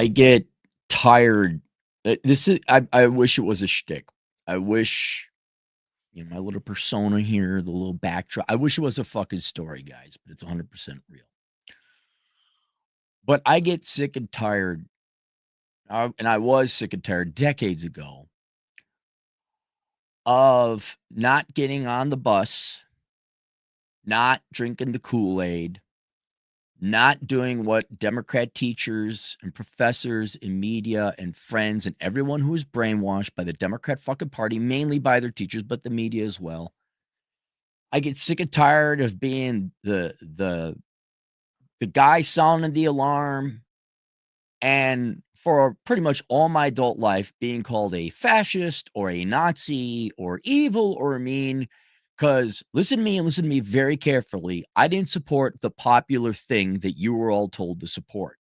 I get tired. I wish it was a shtick. I wish, my little persona here, the little backdrop. I wish it was a fucking story, guys, but it's 100% real. But I get sick and tired, and I was sick and tired decades ago of not getting on the bus, not drinking the Kool-Aid, not doing what Democrat teachers and professors and media and friends and everyone who is brainwashed by the Democrat fucking party, mainly by their teachers, but the media as well. I get sick and tired of being the guy sounding the alarm, and for pretty much all my adult life being called a fascist or a Nazi or evil or mean. Because listen to me and listen to me very carefully. I didn't support the popular thing that you were all told to support.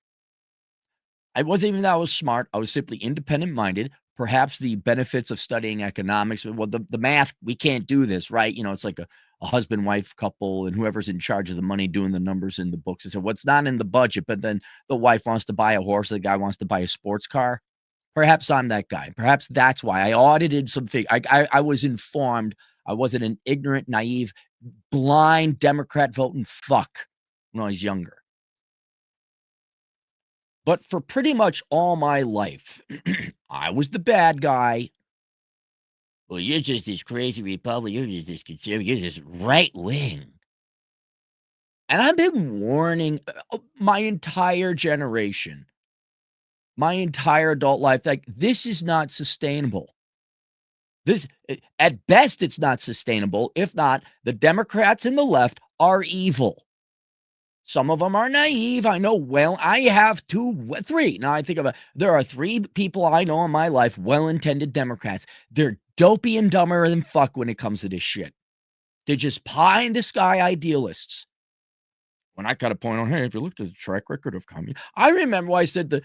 I wasn't even that I was smart. I was simply independent minded. Perhaps the benefits of studying economics, well, the math, we can't do this, right? It's like a husband wife couple, and whoever's in charge of the money doing the numbers in the books. And so what's not in the budget, but then the wife wants to buy a horse, the guy wants to buy a sports car. Perhaps I'm that guy. Perhaps that's why I audited something. I was informed. I wasn't an ignorant, naive, blind Democrat voting fuck when I was younger. But for pretty much all my life, I was the bad guy. Well, you're just this crazy Republican. You're just this conservative. You're just right wing. And I've been warning my entire generation, my entire adult life, like, this is not sustainable. This, at best, it's not sustainable. If not, the Democrats and the left are evil. Some of them are naive. I know well. I have three. Now I think of there are three people I know in my life, well-intended Democrats. They're dopey and dumber than fuck when it comes to this shit. They're just pie-in-the-sky idealists. When I kind of point out, hey, if you look at the track record of communism, I remember I said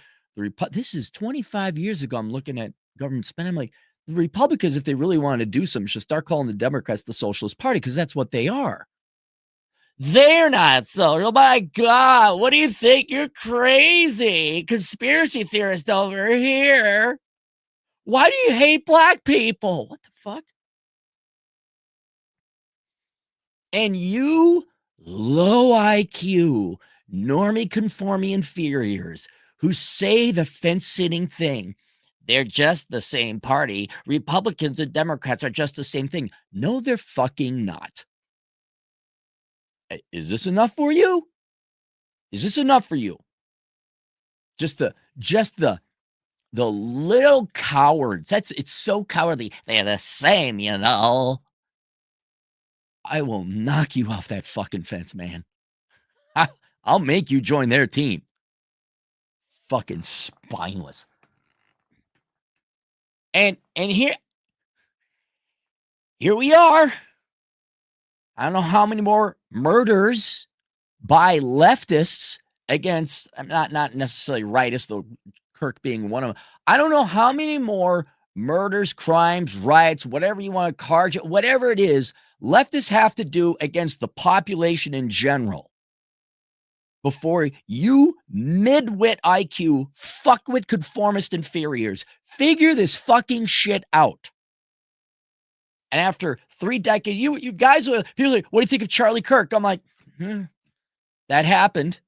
this is 25 years ago. I'm looking at government spending. I'm like, the Republicans, if they really want to do something, should start calling the Democrats the Socialist Party, because that's what they are. They're not social. Oh my God, what do you think? You're crazy. Conspiracy theorist over here. Why do you hate black people? What the fuck? And you low IQ, normie conforming inferiors who say the fence-sitting thing, they're just the same party. Republicans and Democrats are just the same thing. No, they're fucking not. Is this enough for you? Is this enough for you? Just the little cowards. It's so cowardly. They're the same, I will knock you off that fucking fence, man. I'll make you join their team. Fucking spineless. And here we are. I don't know how many more murders by leftists against, not necessarily rightists, though Kirk being one of them. I don't know how many more murders, crimes, riots, whatever you want to call it, whatever it is, leftists have to do against the population in general before you midwit IQ, fuckwit conformist inferiors figure this fucking shit out. And after 3 decades, you guys, people are like, what do you think of Charlie Kirk? I'm like, that happened.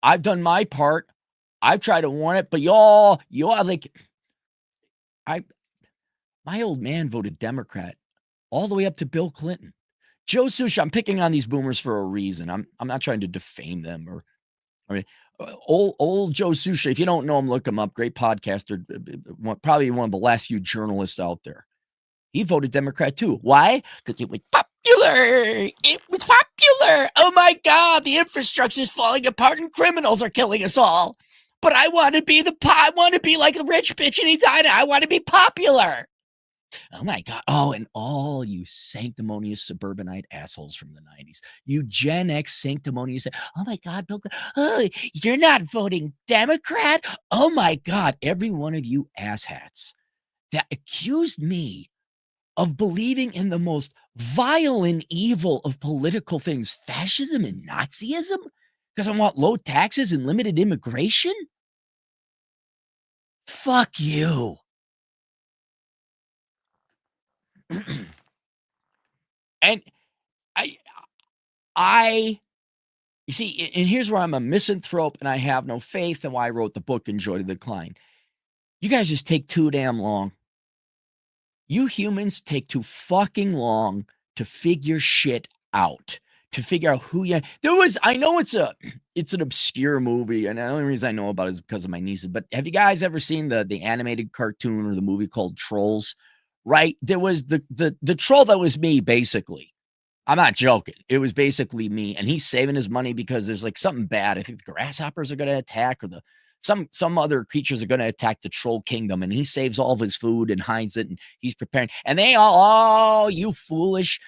I've done my part. I've tried to warn it, but y'all like, my old man voted Democrat all the way up to Bill Clinton. Joe Susha, I'm picking on these boomers for a reason. I'm not trying to defame them old Joe Susha. If you don't know him, look him up. Great podcaster, probably one of the last few journalists out there. He voted Democrat too. Why? Because it was popular. It was popular. Oh my God, the infrastructure is falling apart and criminals are killing us all. But I want to be like a rich bitch and he died. I want to be popular. Oh my God. Oh, and all you sanctimonious suburbanite assholes from the 90s. You Gen X sanctimonious. Oh my God, Bill. Oh, you're not voting Democrat? Oh my God. Every one of you asshats that accused me of believing in the most vile and evil of political things, fascism and Nazism, because I want low taxes and limited immigration? Fuck you. And I I you see, and here's where I'm a misanthrope and I have no faith and why I wrote the book Enjoy the Decline. You guys just take too damn long. You humans take too fucking long to figure shit out, to figure out who you I know it's an obscure movie, and the only reason I know about it is because of my nieces, but have you guys ever seen the animated cartoon or the movie called Trolls? Right? There was the troll that was me, basically. I'm not joking. It was basically me, and he's saving his money because there's like something bad. I think the grasshoppers are going to attack, or some other creatures are going to attack the troll kingdom, and he saves all of his food and hides it, and he's preparing. And they all, oh, you foolish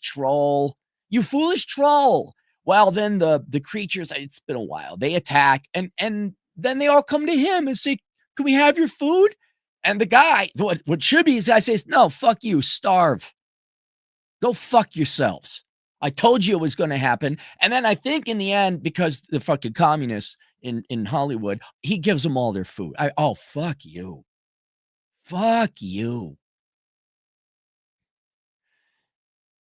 troll, you foolish troll. Well, then the creatures, it's been a while. They attack, and then they all come to him and say, "Can we have your food?" And the guy, what should be his guy says, "No, fuck you, starve." Go fuck yourselves. I told you it was going to happen. And then I think in the end, because the fucking communists in Hollywood, he gives them all their food. Oh, fuck you. Fuck you.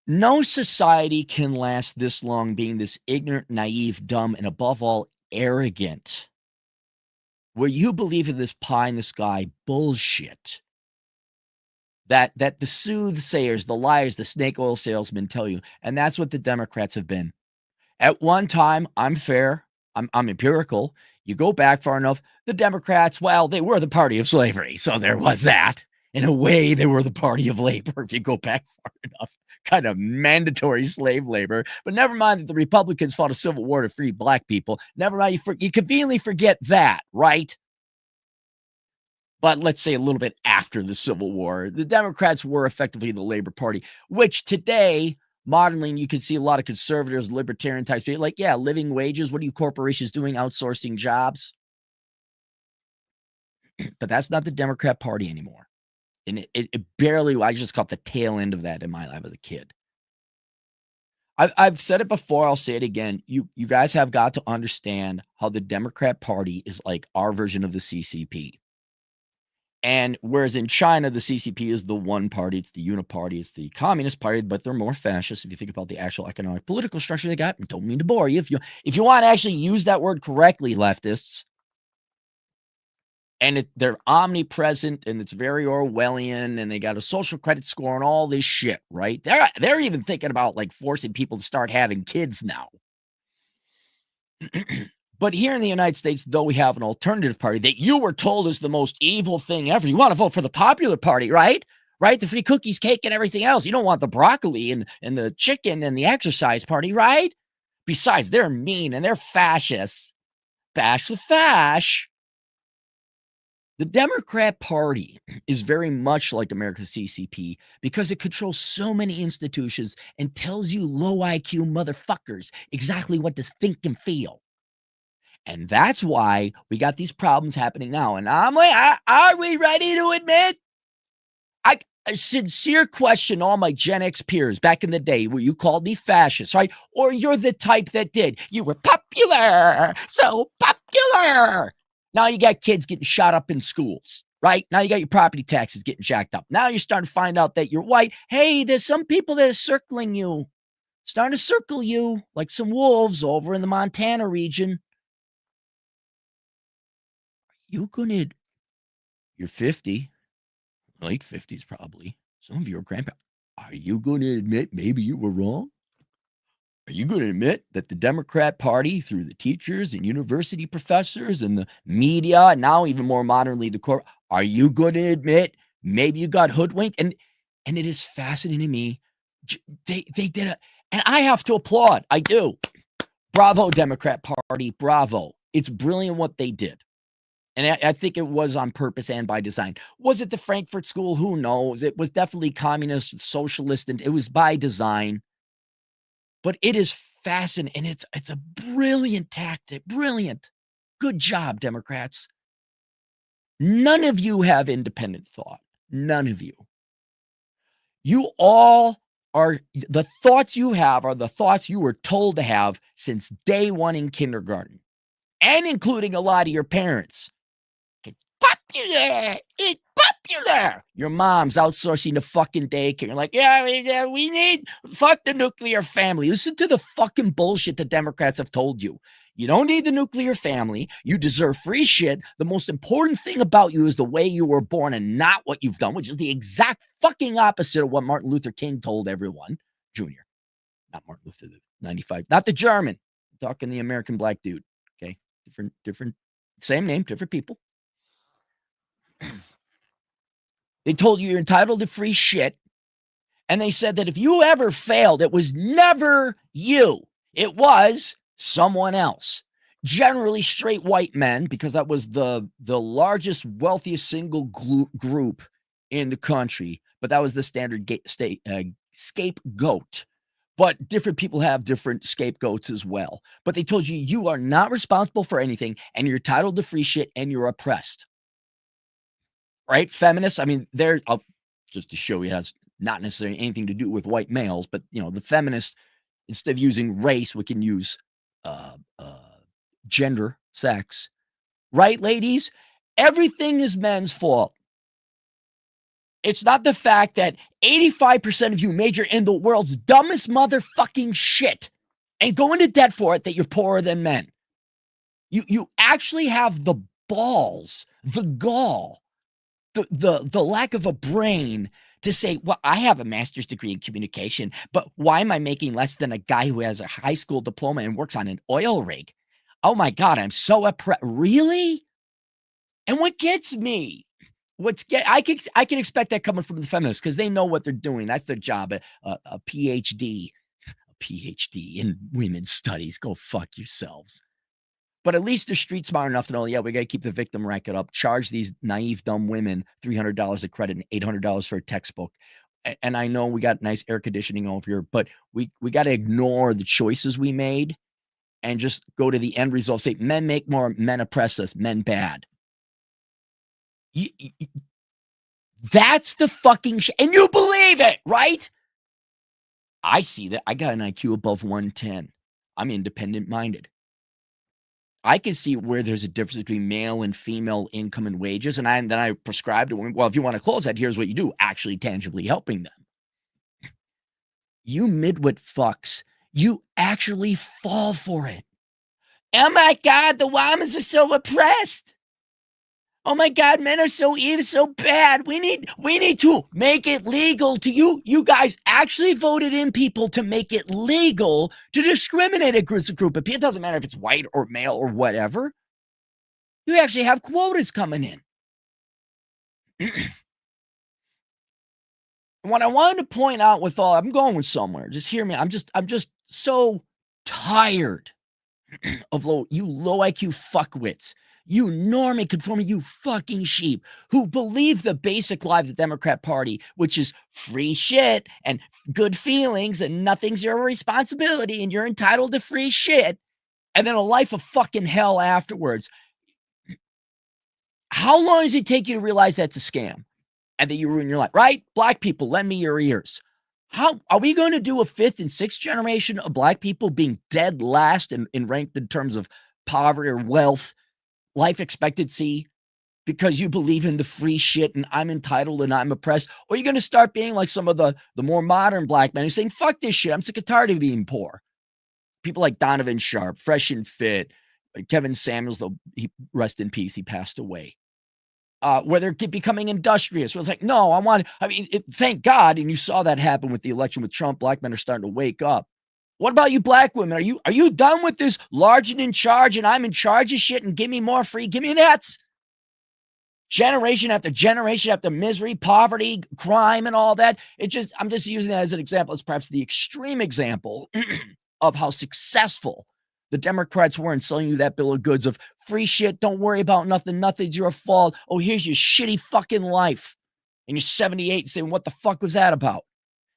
No society can last this long being this ignorant, naive, dumb, and above all, arrogant, where you believe in this pie in the sky bullshit that the soothsayers, the liars, the snake oil salesmen tell you. And that's what the Democrats have been. At one time, I'm fair. I'm empirical. You go back far enough, the Democrats, well, they were the party of slavery. So there was that. In a way, they were the party of labor if you go back far enough. Kind of mandatory slave labor. But never mind that the Republicans fought a civil war to free black people. Never mind, you conveniently forget that, right? But let's say a little bit after the Civil War, the Democrats were effectively the Labor Party, which today, modernly, you can see a lot of conservatives, libertarian types be like, yeah, living wages. What are you corporations doing? Outsourcing jobs. But that's not the Democrat Party anymore. And it barely, I just caught the tail end of that in my life as a kid. I've said it before. I'll say it again. You guys have got to understand how the Democrat Party is like our version of the CCP. And whereas in China, the CCP is the one party, it's the uniparty, it's the communist party, but they're more fascist if you think about the actual economic political structure they got. Don't mean to bore you. If you want to actually use that word correctly, leftists, and they're omnipresent and it's very Orwellian and they got a social credit score and all this shit, right? They're even thinking about like forcing people to start having kids now. But here in the United States, though we have an alternative party that you were told is the most evil thing ever, you want to vote for the popular party, right? Right? The free cookies, cake, and everything else. You don't want the broccoli and the chicken and the exercise party, right? Besides, they're mean and they're fascists. Bash the fash. The Democrat Party is very much like America's CCP because it controls so many institutions and tells you low IQ motherfuckers exactly what to think and feel. And that's why we got these problems happening now. And I'm like, are we ready to admit? A sincere question, all my Gen X peers back in the day, where you called me fascist, right? Or you're the type that did. You were popular, so popular. Now you got kids getting shot up in schools, right? Now you got your property taxes getting jacked up. Now you're starting to find out that you're white. Hey, there's some people that are circling you, starting to circle you like some wolves over in the Montana region. You're 50, late 50s probably. Some of you are grandpa. Are you going to admit maybe you were wrong? Are you going to admit that the Democrat Party, through the teachers and university professors and the media, and now even more modernly the court, are you going to admit maybe you got hoodwinked? And it is fascinating to me. They did it, and I have to applaud. I do. Bravo, Democrat Party. Bravo. It's brilliant what they did. And I think it was on purpose and by design. Was it the Frankfurt School? Who knows? It was definitely communist, socialist, and it was by design. But it is fascinating, and it's a brilliant tactic. Brilliant. Good job, Democrats. None of you have independent thought. None of you. You all are, the thoughts you have are the thoughts you were told to have since day one in kindergarten, and including a lot of your parents. popular. It's popular. Your mom's outsourcing the fucking daycare. You're like, yeah, we need fuck the nuclear family. Listen to the fucking bullshit the Democrats have told you. You don't need the nuclear family. You deserve free shit. The most important thing about you is the way you were born and not what you've done, which is the exact fucking opposite of what Martin Luther King told everyone. Junior. Not Martin Luther, the 95. Not the German. I'm talking the American black dude. Okay. Different, same name, different people. They told you you're entitled to free shit. And they said that if you ever failed, it was never you. It was someone else. Generally straight white men, because that was the largest, wealthiest single group in the country. But that was the standard scapegoat. But different people have different scapegoats as well. But they told you you are not responsible for anything, and you're entitled to free shit, and you're oppressed. Right? Feminists, I mean, they're just to show you, it has not necessarily anything to do with white males, but the feminists, instead of using race, we can use gender, sex. Right, ladies? Everything is men's fault. It's not the fact that 85% of you major in the world's dumbest motherfucking shit and go into debt for it that you're poorer than men. You actually have the balls, the gall, the lack of a brain to say, well, I have a master's degree in communication, but why am I making less than a guy who has a high school diploma and works on an oil rig? Oh my God, I'm so really? And what gets me, I can expect that coming from the feminists because they know what they're doing. That's their job. A PhD in women's studies. Go fuck yourselves. But at least they're street smart enough to know, yeah, we got to keep the victim racket up, charge these naive, dumb women $300 of credit and $800 for a textbook. And I know we got nice air conditioning over here, but we got to ignore the choices we made and just go to the end result. Say, men make more, men oppress us, men bad. That's the fucking shit. And you believe it, right? I see that. I got an IQ above 110. I'm independent minded. I can see where there's a difference between male and female income and wages. And then I prescribe to women, well, if you want to close that, here's what you do, actually tangibly helping them. You midwit fucks, you actually fall for it. Oh my God, the women are so oppressed. Oh my God, men are so evil, so bad. We need to make it legal to you. You guys actually voted in people to make it legal to discriminate against a group of people. It doesn't matter if it's white or male or whatever. You actually have quotas coming in. What I wanted to point out with all, I'm going somewhere. Just hear me. I'm just so tired of you low IQ fuckwits. You normie conforming, you fucking sheep who believe the basic lie of the Democrat Party, which is free shit and good feelings and nothing's your responsibility and you're entitled to free shit and then a life of fucking hell afterwards. How long does it take you to realize that's a scam and that you ruin your life, right? Black people, lend me your ears. How are we going to do a fifth and sixth generation of black people being dead last in ranked in terms of poverty or wealth, life expectancy, because you believe in the free shit and I'm entitled and I'm oppressed? Or are you going to start being like some of the more modern black men who's saying, fuck this shit, I'm sick and tired of being poor? People like Donovan Sharp, Fresh and Fit, Kevin Samuels, though he rest in peace, he passed away. Where they're becoming industrious. Where it's like, no, thank God, and you saw that happen with the election with Trump. Black men are starting to wake up. What about you black women? Are you done with this large and in charge and I'm in charge of shit and give me more free? Give me that. Generation after generation after misery, poverty, crime, and all that. I'm just using that as an example. It's perhaps the extreme example of how successful the Democrats were in selling you that bill of goods of free shit. Don't worry about nothing. Nothing's your fault. Oh, here's your shitty fucking life. And you're 78 saying, what the fuck was that about?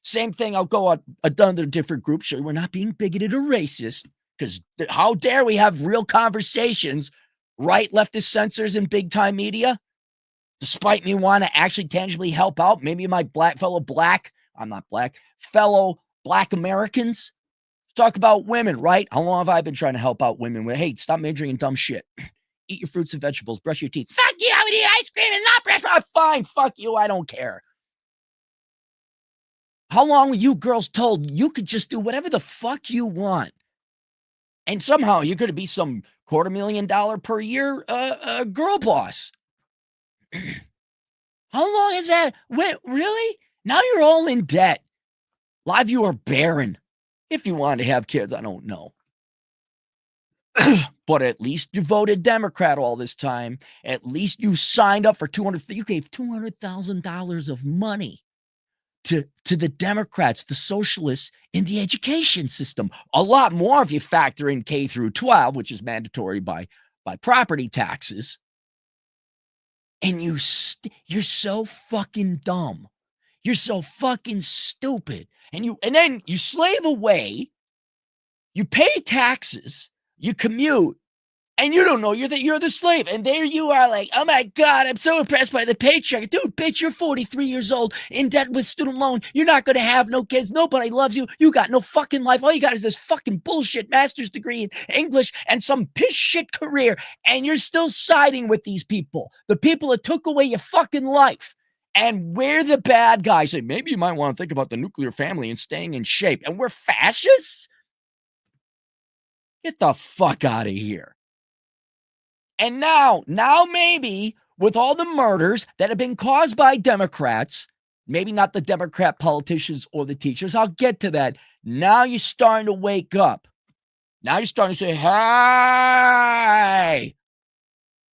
Same thing. I'll go on another different group. Sure, we're not being bigoted or racist because how dare we have real conversations, right? Leftist censors and big time media, despite me wanting to actually tangibly help out. Maybe my fellow black Americans. Talk about women, right? How long have I been trying to help out women with, hey, stop majoring in dumb shit? eat your fruits and vegetables, brush your teeth. Fuck you, I would eat ice cream and not brush my fine, fuck you, I don't care. How long were you girls told you could just do whatever the fuck you want? And somehow you're gonna be some $250,000 per year girl boss. How long is that? Wait, really? Now you're all in debt. A lot of you are barren. If you want to have kids, I don't know. But at least you voted Democrat all this time. At least you signed up for you gave $200,000 of money to the Democrats, the socialists in the education system. A lot more if you factor in K through 12, which is mandatory by property taxes. And you're so fucking dumb. You're so fucking stupid. And then you slave away, you pay taxes, you commute, and you don't know you're the slave. And there you are like, oh my God, I'm so impressed by the paycheck. Dude, bitch, you're 43 years old, in debt with student loan. You're not going to have no kids. Nobody loves you. You got no fucking life. All you got is this fucking bullshit master's degree in English and some piss shit career. And you're still siding with these people, the people that took away your fucking life. And we're the bad guys. Say, maybe you might want to think about the nuclear family and staying in shape. And we're fascists? Get the fuck out of here. And now maybe with all the murders that have been caused by Democrats, maybe not the Democrat politicians or the teachers, I'll get to that. Now you're starting to wake up. Now you're starting to say, hey,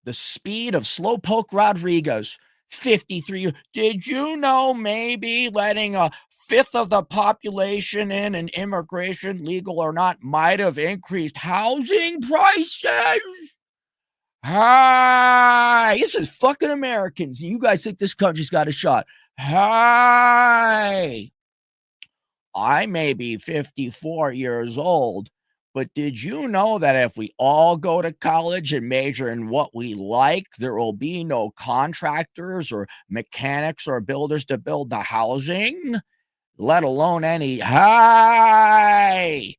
the speed of Slowpoke Rodriguez, 53. Did you know maybe letting a fifth of the population in and immigration, legal or not, might have increased housing prices? Hi, this is fucking Americans. You guys think this country's got a shot. Hi, I may be 54 years old, but did you know that if we all go to college and major in what we like, there will be no contractors or mechanics or builders to build the housing, let alone any. Hi,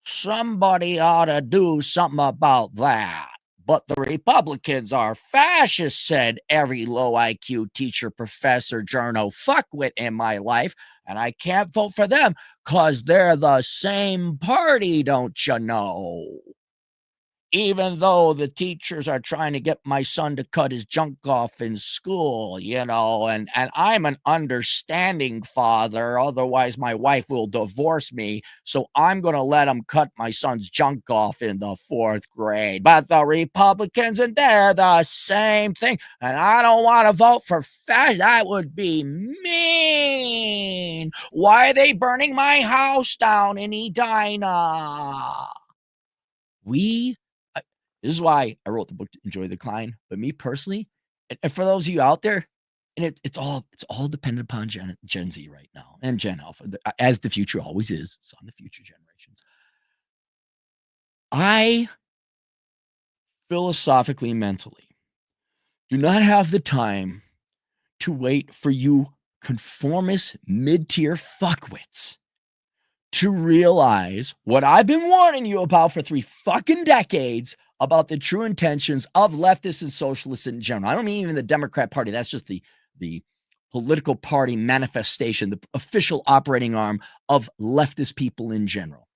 somebody ought to do something about that. But the Republicans are fascists, said every low IQ teacher, professor, journo fuckwit in my life, and I can't vote for them because they're the same party, don't you know? Even though the teachers are trying to get my son to cut his junk off in school, and I'm an understanding father, otherwise my wife will divorce me, so I'm going to let him cut my son's junk off in the 4th grade. But the Republicans, and they're the same thing, and I don't want to vote for that would be mean. Why are they burning my house down in Edina? This is why I wrote the book, Enjoy the Decline. But me personally, and for those of you out there, and it's all dependent upon Gen Z right now and Gen Alpha, as the future always is. It's on the future generations. I philosophically, mentally, do not have the time to wait for you conformist mid-tier fuckwits to realize what I've been warning you about for 3 fucking decades about the true intentions of leftists and socialists in general. I don't mean even the Democrat Party. That's just the political party manifestation, the official operating arm of leftist people in general.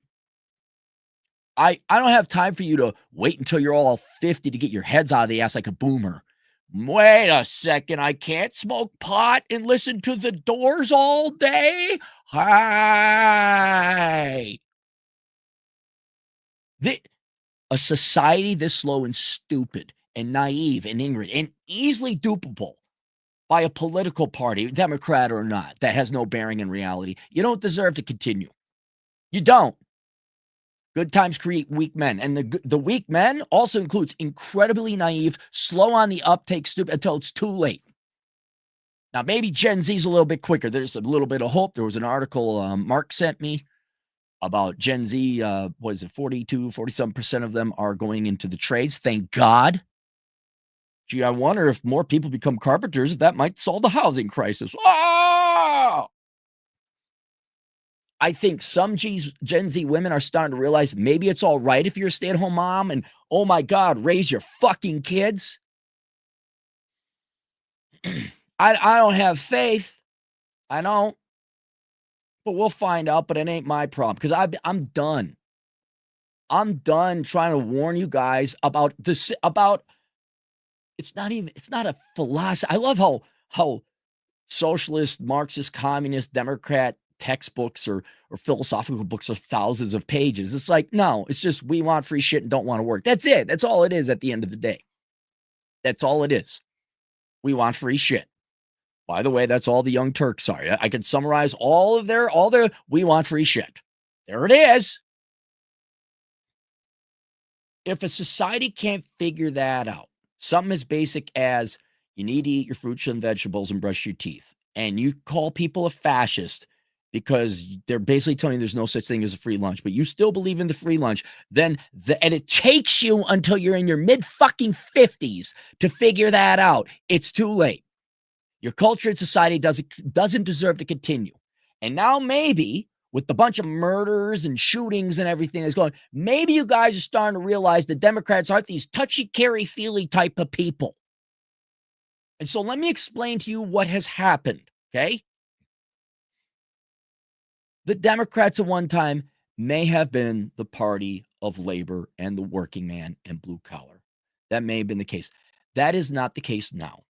I don't have time for you to wait until you're all 50 to get your heads out of the ass like a boomer. Wait a second, I can't smoke pot and listen to the Doors all day? Hi. A society this slow and stupid and naive and ignorant and easily dupable by a political party, Democrat or not, that has no bearing in reality, you don't deserve to continue. You don't. Good times create weak men. And the weak men also includes incredibly naive, slow on the uptake, stupid until it's too late. Now, maybe Gen Z's a little bit quicker. There's a little bit of hope. There was an article Mark sent me about Gen Z. Was it 47% of them are going into the trades? Thank God. Gee, I wonder if more people become carpenters, if that might solve the housing crisis. Oh! I think some Gen Z women are starting to realize maybe it's all right if you're a stay-at-home mom and, oh my God, raise your fucking kids. I don't have faith. I don't. But we'll find out, but it ain't my problem because I'm done. I'm done trying to warn you guys about this, about it's not a philosophy. I love how socialist, Marxist, communist, Democrat textbooks or philosophical books are thousands of pages. It's like, no, it's just we want free shit and don't want to work. That's it. That's all it is at the end of the day. That's all it is. We want free shit. By the way, that's all the Young Turks are. I could summarize all their we want free shit. There it is. If a society can't figure that out, something as basic as you need to eat your fruits and vegetables and brush your teeth, and you call people a fascist because they're basically telling you there's no such thing as a free lunch, but you still believe in the free lunch, then and it takes you until you're in your mid fucking 50s to figure that out. It's too late. Your culture and society doesn't deserve to continue. And now maybe with the bunch of murders and shootings and everything that's going, maybe you guys are starting to realize the Democrats aren't these touchy, carry-feely type of people. And so let me explain to you what has happened, okay? The Democrats at one time may have been the party of labor and the working man and blue collar. That may have been the case. That is not the case now.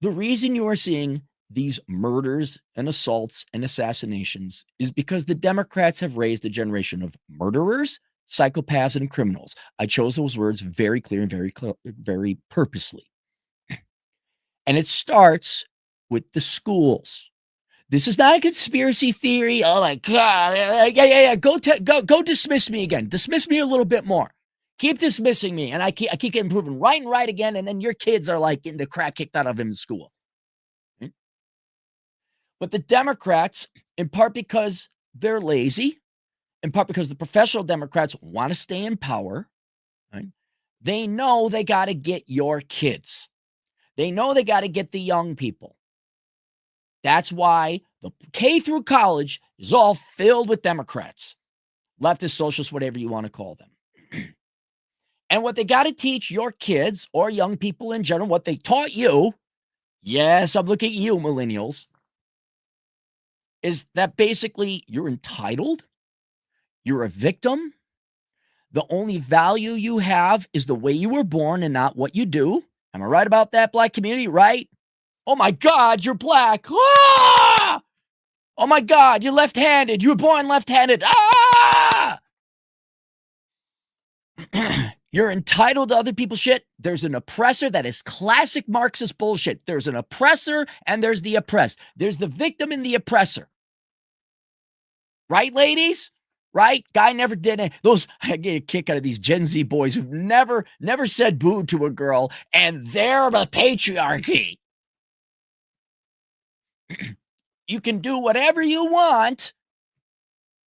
The reason you are seeing these murders and assaults and assassinations is because the Democrats have raised a generation of murderers, psychopaths, and criminals. I chose those words very clear and very purposely. And it starts with the schools. This is not a conspiracy theory. Oh my God. Yeah. Go dismiss me again. Dismiss me a little bit more. Keep dismissing me. And I keep getting proven right and right again. And then your kids are like getting the crap kicked out of them in school. But the Democrats, in part because they're lazy, in part because the professional Democrats want to stay in power, right? They know they got to get your kids. They know they got to get the young people. That's why the K through college is all filled with Democrats, leftist, socialists, whatever you want to call them. And what they got to teach your kids or young people in general, what they taught you, yes, I'm looking at you, millennials, is that basically you're entitled, you're a victim, the only value you have is the way you were born and not what you do. Am I right about that, Black community, right? Oh my God, you're Black. Ah! Oh my God, you're left-handed. You were born left-handed. Ah! You're entitled to other people's shit. There's an oppressor. That is classic Marxist bullshit. There's an oppressor and there's the oppressed. There's the victim and the oppressor. Right, ladies? Right? Guy never did it. I get a kick out of these Gen Z boys who've never said boo to a girl, and they're the patriarchy. You can do whatever you want,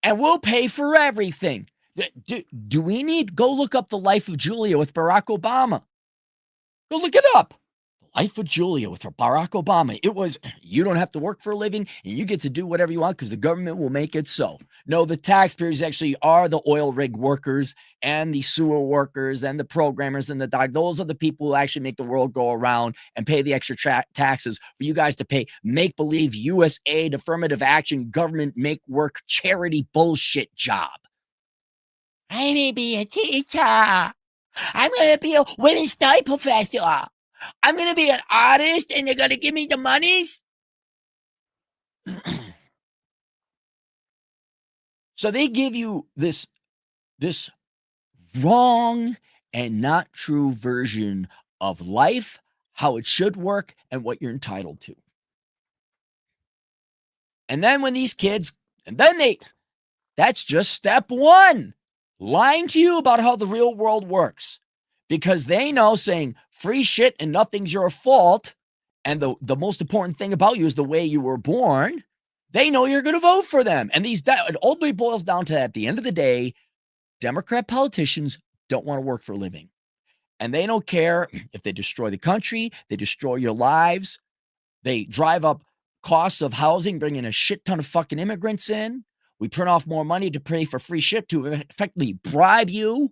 and we'll pay for everything. Do we need, go look up The Life of Julia with Barack Obama. Go look it up. The Life of Julia with Barack Obama. It was, you don't have to work for a living, and you get to do whatever you want because the government will make it so. No, the taxpayers actually are the oil rig workers and the sewer workers and the programmers and the doctors. Those are the people who actually make the world go around and pay the extra taxes for you guys to pay make-believe US aid, affirmative action, government make-work charity bullshit job. I'm going to be a teacher. I'm going to be a women's study professor. I'm going to be an artist and they're going to give me the monies. So they give you this wrong and not true version of life, how it should work, and what you're entitled to. And then when these kids, that's just step one. Lying to you about how the real world works. Because they know saying free shit and nothing's your fault, and the most important thing about you is the way you were born, they know you're going to vote for them. And it ultimately boils down to, at the end of the day, Democrat politicians don't want to work for a living. And they don't care if they destroy the country, they destroy your lives, they drive up costs of housing, bring in a shit ton of fucking immigrants in. We print off more money to pay for free shit to effectively bribe you,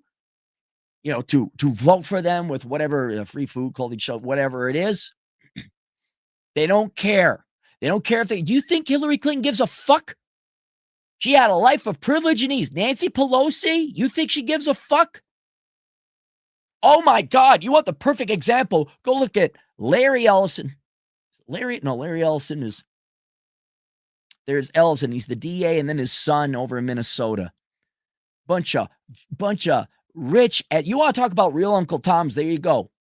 to vote for them with whatever free food, clothing, show, whatever it is. They don't care. They don't care if do you think Hillary Clinton gives a fuck? She had a life of privilege and ease. Nancy Pelosi, you think she gives a fuck? Oh my God, you want the perfect example? Go look at Larry Ellison. Larry Ellison there's Ellison. He's the DA, and then his son over in Minnesota. Bunch of rich, you want to talk about real Uncle Toms, there you go.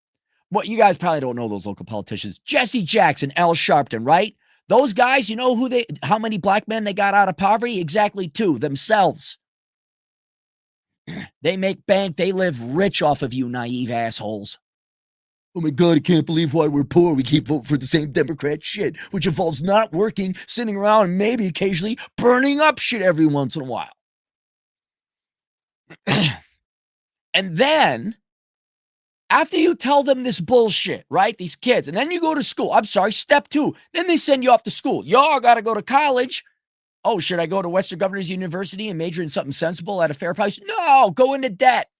What you guys probably don't know those local politicians. Jesse Jackson, Al Sharpton, right? Those guys, you know how many black men they got out of poverty? Exactly 2, themselves. They make bank, they live rich off of you naive assholes. Oh my God, I can't believe why we're poor. We keep voting for the same Democrat shit, which involves not working, sitting around, and maybe occasionally burning up shit every once in a while. And then, after you tell them this bullshit, right, these kids, and then you go to school. I'm sorry, step 2. Then they send you off to school. Y'all got to go to college. Oh, should I go to Western Governors University and major in something sensible at a fair price? No, go into debt.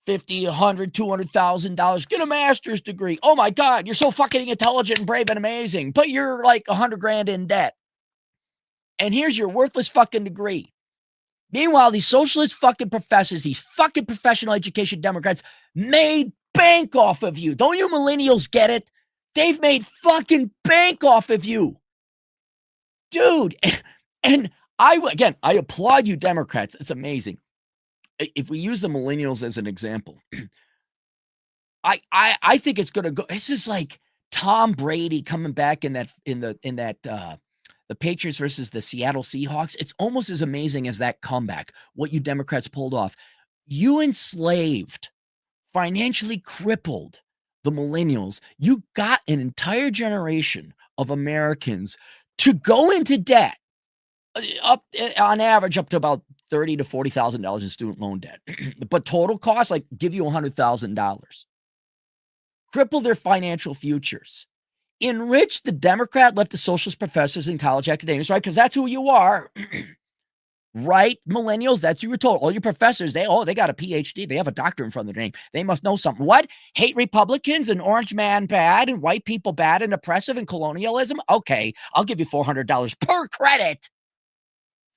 $50, $100, $200,000. Get a master's degree. Oh my God, you're so fucking intelligent and brave and amazing. But you're like $100,000 in debt. And here's your worthless fucking degree. Meanwhile, these socialist fucking professors, these fucking professional education Democrats made bank off of you. Don't you millennials get it? They've made fucking bank off of you. Dude. And I applaud you Democrats. It's amazing. If we use the millennials as an example, I think it's going to go. This is like Tom Brady coming back in the Patriots versus the Seattle Seahawks. It's almost as amazing as that comeback. What you Democrats pulled off. You enslaved, financially crippled the millennials. You got an entire generation of Americans to go into debt, up on average up to about $30,000 to $40,000 in student loan debt. But total cost, like give you $100,000. Cripple their financial futures. Enrich the Democrat, left the socialist professors and college academics, right? Because that's who you are. Right? Millennials, that's who you were told. All your professors, they got a PhD. They have a doctor in front of their name. They must know something. What? Hate Republicans and orange man bad and white people bad and oppressive and colonialism? Okay, I'll give you $400 per credit.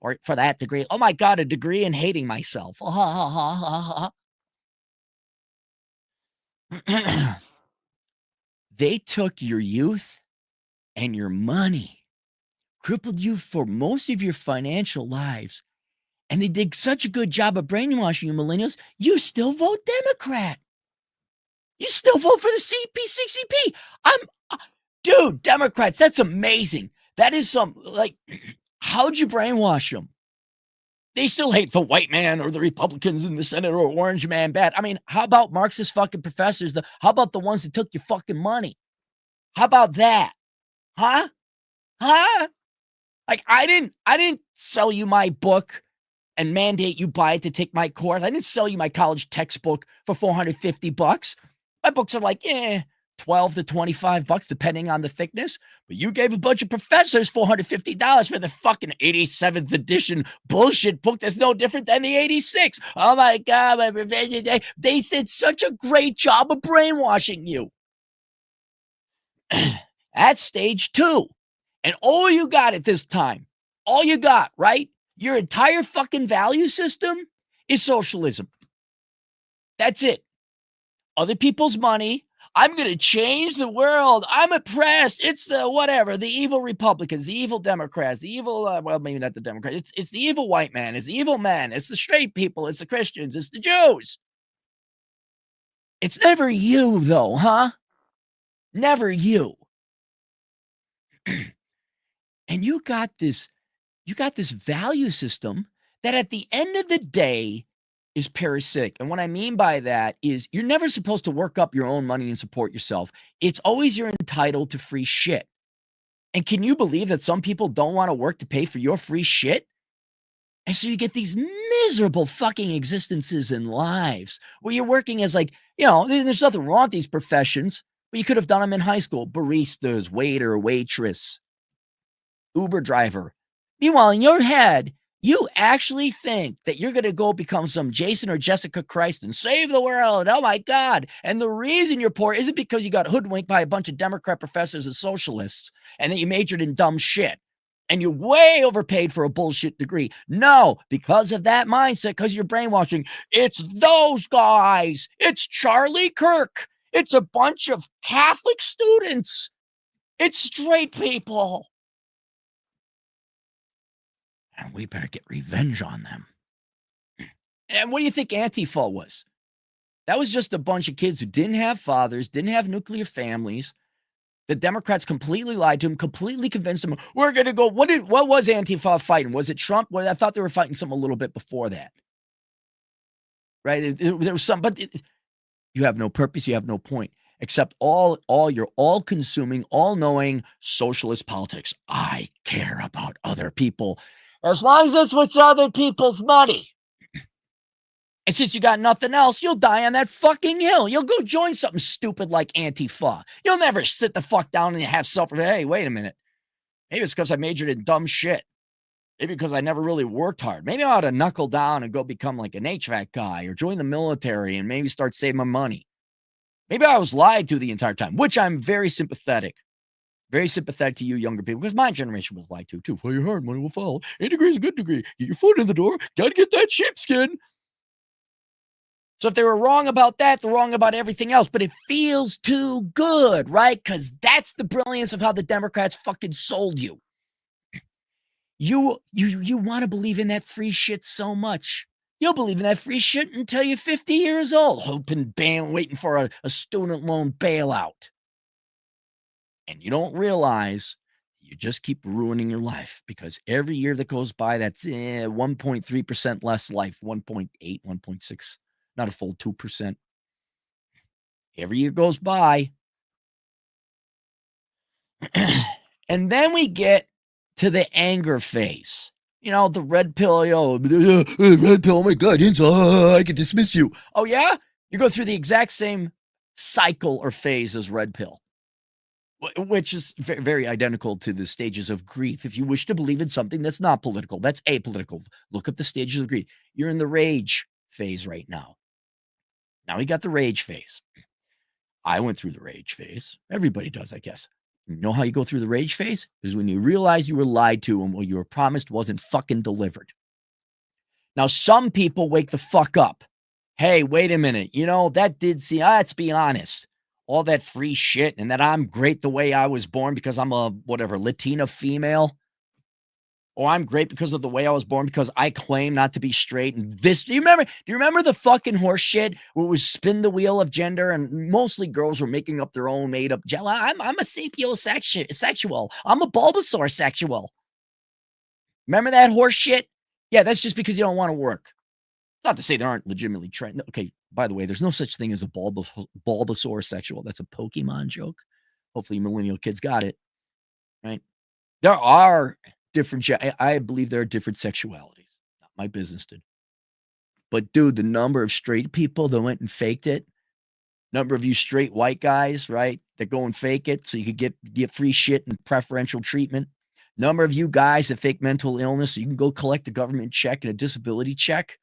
Or for that degree. Oh my God, a degree in hating myself. They took your youth and your money, crippled you for most of your financial lives, and they did such a good job of brainwashing you millennials, you still vote Democrat. You still vote for the CP. Dude, Democrats, that's amazing. That is how'd you brainwash them? They still hate the white man or the Republicans in the Senate or orange man bad. I mean, how about Marxist fucking professors? How about the ones that took your fucking money? How about that? Huh? Like I didn't sell you my book and mandate you buy it to take my course. I didn't sell you my college textbook for $450. My books are like, 12 to $25, depending on the thickness. But you gave a bunch of professors $450 for the fucking 87th edition bullshit book that's no different than the 86. Oh my God, my professors, they did such a great job of brainwashing you. That's stage 2. And all you got at this time, all you got, right? Your entire fucking value system is socialism. That's it. Other people's money. I'm going to change the world. I'm oppressed. It's the whatever, the evil Republicans, the evil Democrats, the evil, well, maybe not the Democrats. It's the evil white man. It's the evil man. It's the straight people. It's the Christians. It's the Jews. It's never you, though, huh? Never you. And you got this value system that at the end of the day is parasitic. And what I mean by that is you're never supposed to work up your own money and support yourself. It's always you're entitled to free shit. And can you believe that some people don't want to work to pay for your free shit? And so you get these miserable fucking existences and lives where you're working as there's nothing wrong with these professions, but you could have done them in high school. Baristas, waiter, waitress, Uber driver. Meanwhile, in your head, you actually think that you're going to go become some Jason or Jessica Christ and save the world. Oh my God. And the reason you're poor isn't because you got hoodwinked by a bunch of Democrat professors and socialists and that you majored in dumb shit and you're way overpaid for a bullshit degree. No, because of that mindset, because you're brainwashing. It's those guys. It's Charlie Kirk. It's a bunch of Catholic students. It's straight people. And we better get revenge on them. And what do you think Antifa was? That was just a bunch of kids who didn't have fathers, didn't have nuclear families. The Democrats completely lied to them, completely convinced them, we're going to go. What was Antifa fighting? Was it Trump? Well, I thought they were fighting something a little bit before that. Right? There was some, but you have no purpose, you have no point, except you're all-consuming, all-knowing socialist politics. I care about other people. As long as it's with other people's money. And since you got nothing else, you'll die on that fucking hill. You'll go join something stupid like Antifa. You'll never sit the fuck down and have self, hey, wait a minute. Maybe it's because I majored in dumb shit. Maybe because I never really worked hard. Maybe I ought to knuckle down and go become like an HVAC guy or join the military and maybe start saving my money. Maybe I was lied to the entire time, which I'm very sympathetic to you younger people, because my generation was lied to too. Follow your heart, money will follow. 8 degrees is a good degree. Get your foot in the door. Got to get that sheepskin. So if they were wrong about that, they're wrong about everything else. But it feels too good, right? Because that's the brilliance of how the Democrats fucking sold you. You want to believe in that free shit so much. You'll believe in that free shit until you're 50 years old, hoping, waiting for a student loan bailout. And you don't realize you just keep ruining your life, because every year that goes by, that's 1.3% less life, 1.8, 1.6, not a full 2%. Every year goes by. And then we get to the anger phase. The red pill, red pill, oh my God, I can dismiss you. Oh yeah? You go through the exact same cycle or phase as red pill, which is very identical to the stages of grief. If you wish to believe in something that's not political, that's apolitical, look up the stages of grief. You're in the rage phase right now. Now we got the rage phase. I went through the rage phase. Everybody does, I guess. You know how you go through the rage phase? Is when you realize you were lied to and what you were promised wasn't fucking delivered. Now, some people wake the fuck up. Hey, wait a minute. That did see, let's be honest. All that free shit and that I'm great the way I was born because I'm a, Latina female. Or I'm great because of the way I was born because I claim not to be straight. And this, do you remember the fucking horse shit where it was spin the wheel of gender and mostly girls were making up their own made up I'm a sapiosexual. I'm a Bulbasaur sexual. Remember that horse shit? Yeah, that's just because you don't want to work. It's not to say there aren't legitimately trained. Okay, by the way, there's no such thing as a Bulbasaur sexual. That's a Pokemon joke. Hopefully millennial kids got it, right? There are different, I believe there are different sexualities. Not my business, dude. But dude, the number of straight people that went and faked it, number of you straight white guys, right, that go and fake it so you could get free shit and preferential treatment. Number of you guys that fake mental illness so you can go collect a government check and a disability check.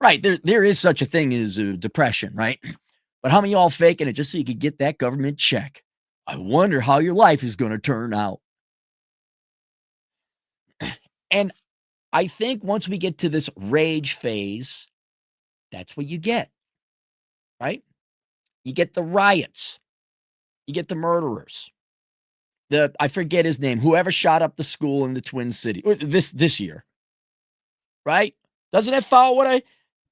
Right, there is such a thing as depression, right? But how many of y'all faking it just so you could get that government check? I wonder how your life is going to turn out. And I think once we get to this rage phase, that's what you get, right? You get the riots. You get the murderers. I forget his name, whoever shot up the school in the Twin City this year, right? Doesn't it follow what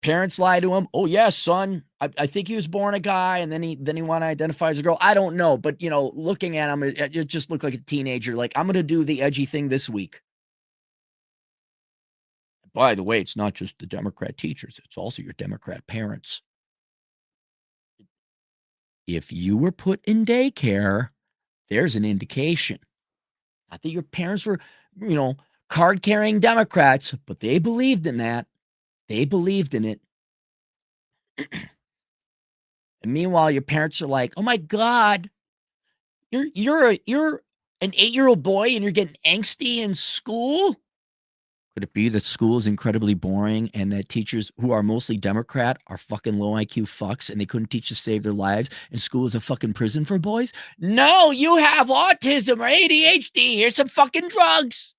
parents lie to him? Oh yeah, son, I think he was born a guy and then he want to identify as a girl. I don't know, but looking at him, it just looked like a teenager. Like, I'm going to do the edgy thing this week. By the way, it's not just the Democrat teachers. It's also your Democrat parents. If you were put in daycare, there's an indication. Not that your parents were, card-carrying Democrats, but they believed in that. They believed in it. And meanwhile, your parents are like, oh my God, you're an 8-year-old boy and you're getting angsty in school? Could it be that school is incredibly boring and that teachers who are mostly Democrat are fucking low IQ fucks and they couldn't teach to save their lives and school is a fucking prison for boys? No, you have autism or ADHD. Here's some fucking drugs.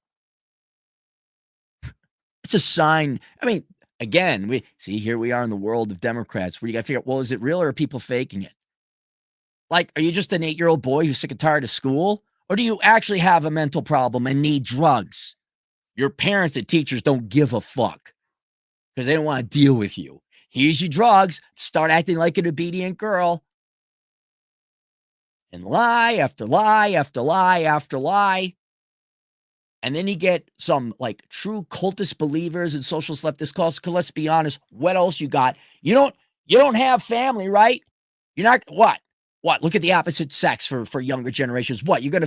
It's a sign. I mean, again, here we are in the world of Democrats where you got to figure out, well, is it real or are people faking it? Like, are you just an 8-year-old boy who's sick and tired of school? Or do you actually have a mental problem and need drugs? Your parents and teachers don't give a fuck because they don't want to deal with you. Here's your drugs. Start acting like an obedient girl. And lie after lie after lie after lie. And then you get some like true cultist believers and socialist leftist cults. Because let's be honest, what else you got? You don't have family, right? You're not what? What? Look at the opposite sex for younger generations. What? You're gonna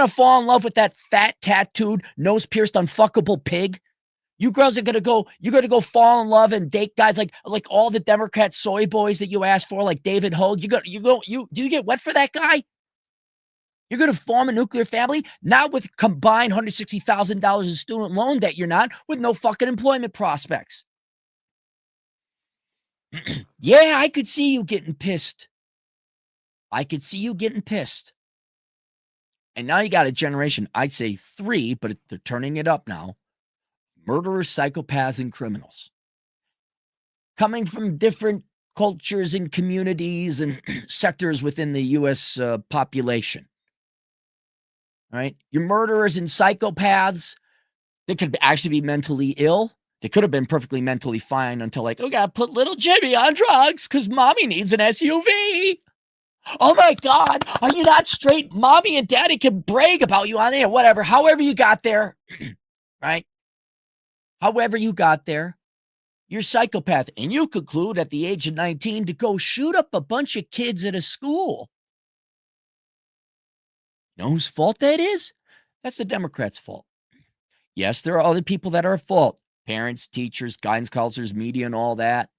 fall in love with that fat, tattooed, nose pierced, unfuckable pig? You girls are gonna go fall in love and date guys like all the Democrat soy boys that you asked for, like David Hogue. Do you get wet for that guy? You're gonna form a nuclear family, not with combined $160,000 in student loan debt. You're not with no fucking employment prospects. Yeah, I could see you getting pissed. I could see you getting pissed. And now you got a generation, I'd say 3, but they're turning it up now. Murderers, psychopaths, and criminals. Coming from different cultures and communities and sectors within the U.S. Population. All right? Your murderers and psychopaths, they could actually be mentally ill. They could have been perfectly mentally fine until like, oh, gotta put little Jimmy on drugs because mommy needs an SUV. Oh my God, are you not straight? Mommy and daddy can brag about you on there, whatever, however you got there, right? However you got there, you're a psychopath. And you conclude at the age of 19 to go shoot up a bunch of kids at a school. You know whose fault that is? That's the Democrats' fault. Yes, there are other people that are at fault. Parents, teachers, guidance counselors, media, and all that.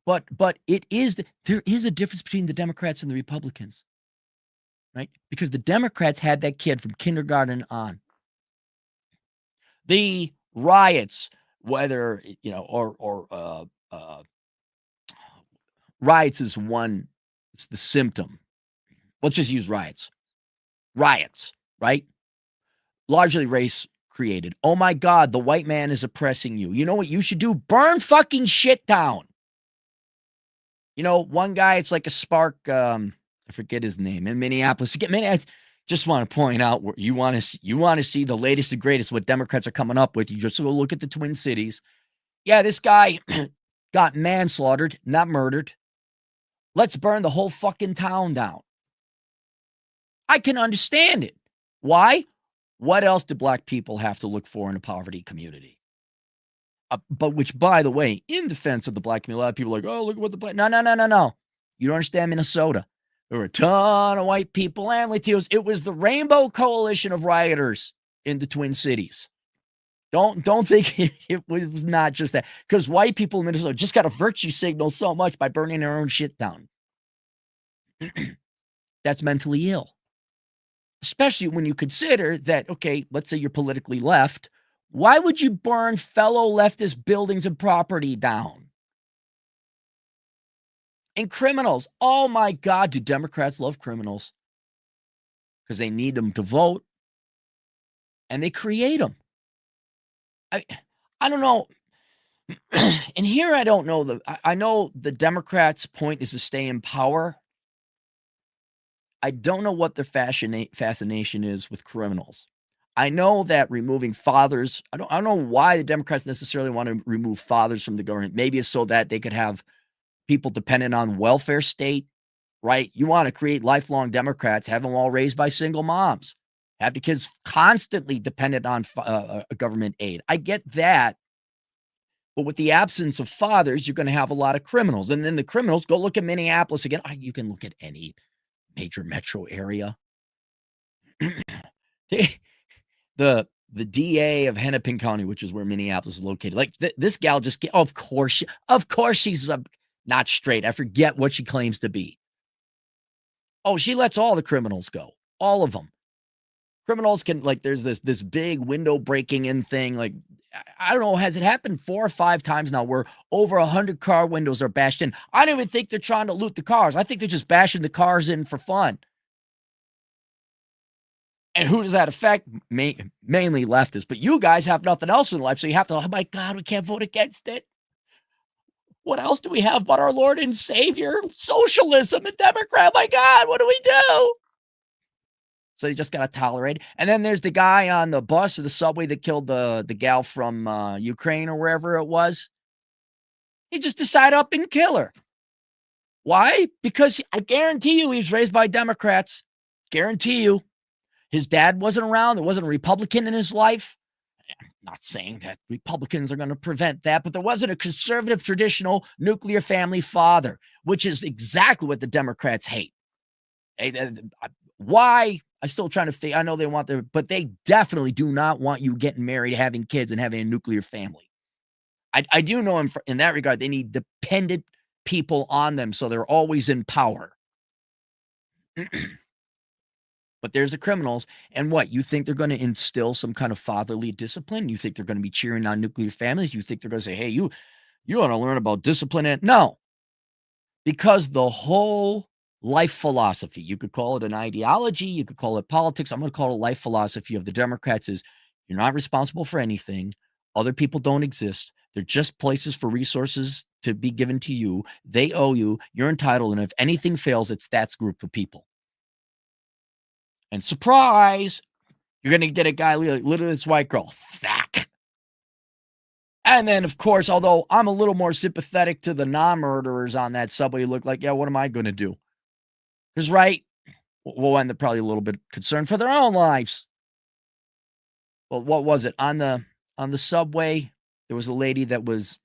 But there is a difference between the Democrats and the Republicans, right? Because the Democrats had that kid from kindergarten on. The riots, whether, riots is one, it's the symptom. Let's just use riots. Riots, right? Largely race created. Oh my God, the white man is oppressing you. You know what you should do? Burn fucking shit down. You know, one guy, it's like a spark, I forget his name, in Minneapolis. I just want to point out where you want to see the latest and greatest, what Democrats are coming up with. You just go look at the Twin Cities. Yeah, this guy got manslaughtered, not murdered. Let's burn the whole fucking town down. I can understand it. Why? What else do black people have to look for in a poverty community? But which, by the way, in defense of the black community, a lot of people are like, oh, look at what the black. No. You don't understand Minnesota. There were a ton of white people and Latinos. It was the Rainbow Coalition of rioters in the Twin Cities. Don't think it was not just that. Because white people in Minnesota just got a virtue signal so much by burning their own shit down. That's mentally ill. Especially when you consider that, okay, let's say you're politically left. Why would you burn fellow leftist buildings and property down? And criminals. Oh my God, do Democrats love criminals? Because they need them to vote. And they create them. I don't know. And here I don't know. I know the Democrats' point is to stay in power. I don't know what their fascination is with criminals. I know that removing fathers, I don't know why the Democrats necessarily want to remove fathers from the government. Maybe it's so that they could have people dependent on welfare state, right? You want to create lifelong Democrats, have them all raised by single moms, have the kids constantly dependent on government aid. I get that. But with the absence of fathers, you're going to have a lot of criminals. And then the criminals, go look at Minneapolis again. You can look at any major metro area. The DA of Hennepin County, which is where Minneapolis is located, like this gal just, of course she's not straight. I forget what she claims to be. Oh, she lets all the criminals go, all of them. Criminals can like there's this big window breaking in thing. Like I don't know, has it happened 4 or 5 times now where over 100 car windows are bashed in? I don't even think they're trying to loot the cars. I think they're just bashing the cars in for fun. And who does that affect? Mainly leftists. But you guys have nothing else in life, so you have to, oh my God, we can't vote against it. What else do we have but our Lord and Savior? Socialism and Democrat. My God, what do we do? So you just got to tolerate. And then there's the guy on the bus or the subway that killed the gal from Ukraine or wherever it was. He just decided up and kill her. Why? Because I guarantee you he was raised by Democrats. Guarantee you. His dad wasn't around. There wasn't a Republican in his life. I'm not saying that Republicans are going to prevent that, but there wasn't a conservative, traditional nuclear family father, which is exactly what the Democrats hate. Why? I'm still trying to figure. I know they want their, but they definitely do not want you getting married, having kids, and having a nuclear family. I do know in that regard, they need dependent people on them, so they're always in power. But there's the criminals, and what, you think they're going to instill some kind of fatherly discipline? You think they're going to be cheering on nuclear families? You think they're going to say, hey, you want to learn about discipline? And no, because the whole life philosophy, you could call it an ideology, you could call it politics. I'm going to call it life philosophy of the Democrats is you're not responsible for anything. Other people don't exist. They're just places for resources to be given to you. They owe you. You're entitled. And if anything fails, it's that group of people. And surprise, you're going to get a guy, literally this white girl, thack. And then, of course, although I'm a little more sympathetic to the non-murderers on that subway, look like, yeah, what am I going to do? Because, right, we'll end up probably a little bit concerned for their own lives. Well, what was it? On the subway, there was a lady that was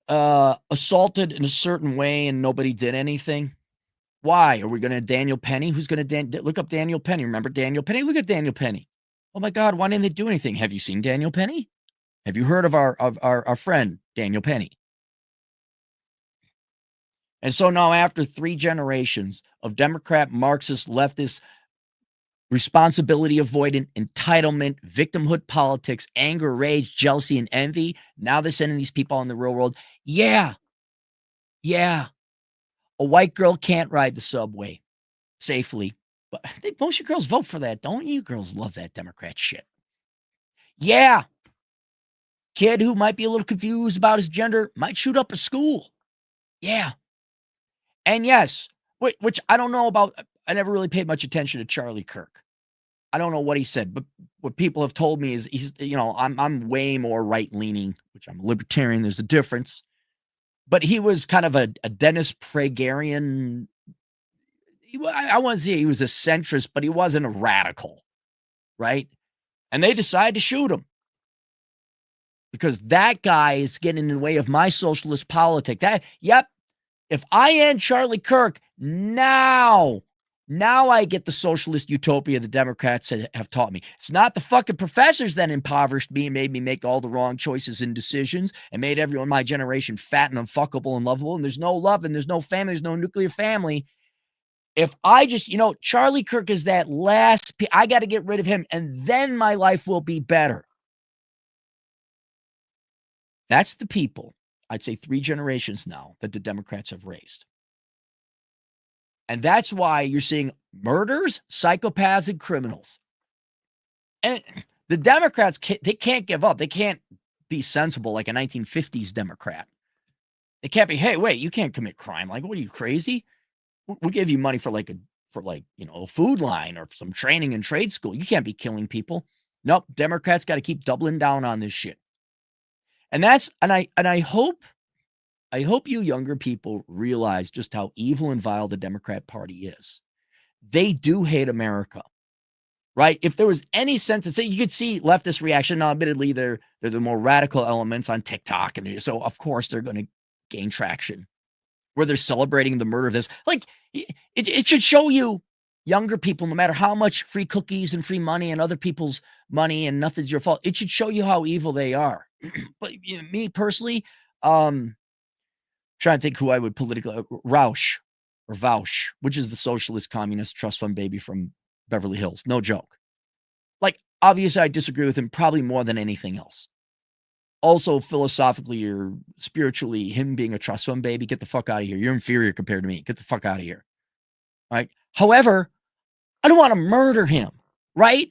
assaulted in a certain way and nobody did anything. Why? Are we going to Daniel Penny? Who's going to look up Daniel Penny? Remember Daniel Penny? Look at Daniel Penny. Oh my God, why didn't they do anything? Have you seen Daniel Penny? Have you heard of our friend Daniel Penny? And so now after 3 generations of Democrat, Marxist, leftist, responsibility avoidant, entitlement, victimhood politics, anger, rage, jealousy, and envy, now they're sending these people in the real world. Yeah. A white girl can't ride the subway safely. But I think most of you girls vote for that, don't you? You girls love that Democrat shit. Yeah. Kid who might be a little confused about his gender might shoot up a school. Yeah. And yes, which I don't know about. I never really paid much attention to Charlie Kirk. I don't know what he said, but what people have told me is he's, I'm way more right-leaning, which I'm a libertarian. There's a difference. But he was kind of a Dennis Prager's. I want to say he was a centrist, but he wasn't a radical, right? And they decided to shoot him because that guy is getting in the way of my socialist politic. If I end Charlie Kirk, now I get the socialist utopia the Democrats have taught me. It's not the fucking professors that impoverished me and made me make all the wrong choices and decisions and made everyone in my generation fat and unfuckable and lovable. And there's no love and there's no family, there's no nuclear family. If I just, Charlie Kirk is that last, I got to get rid of him and then my life will be better. That's the people, I'd say 3 generations now, that the Democrats have raised. And that's why you're seeing murders, psychopaths, and criminals. And the Democrats, they can't give up. They can't be sensible like a 1950s Democrat. They can't be, hey, wait, you can't commit crime. Like, what are you, crazy? We'll give you money for a food line or some training in trade school. You can't be killing people. Nope, Democrats got to keep doubling down on this shit. And I hope you younger people realize just how evil and vile the Democrat Party is. They do hate America, right? If there was any sense to say, you could see leftist reaction. Now, admittedly, they're the more radical elements on TikTok, and so of course they're going to gain traction. Where they're celebrating the murder of this, like it should show you younger people, no matter how much free cookies and free money and other people's money and nothing's your fault. It should show you how evil they are. But me personally, trying to think who I would politically Vaush, which is the socialist communist trust fund baby from Beverly Hills. No joke. Like, obviously, I disagree with him probably more than anything else. Also, philosophically or spiritually, him being a trust fund baby, get the fuck out of here. You're inferior compared to me. Get the fuck out of here. Right? However, I don't want to murder him. Right?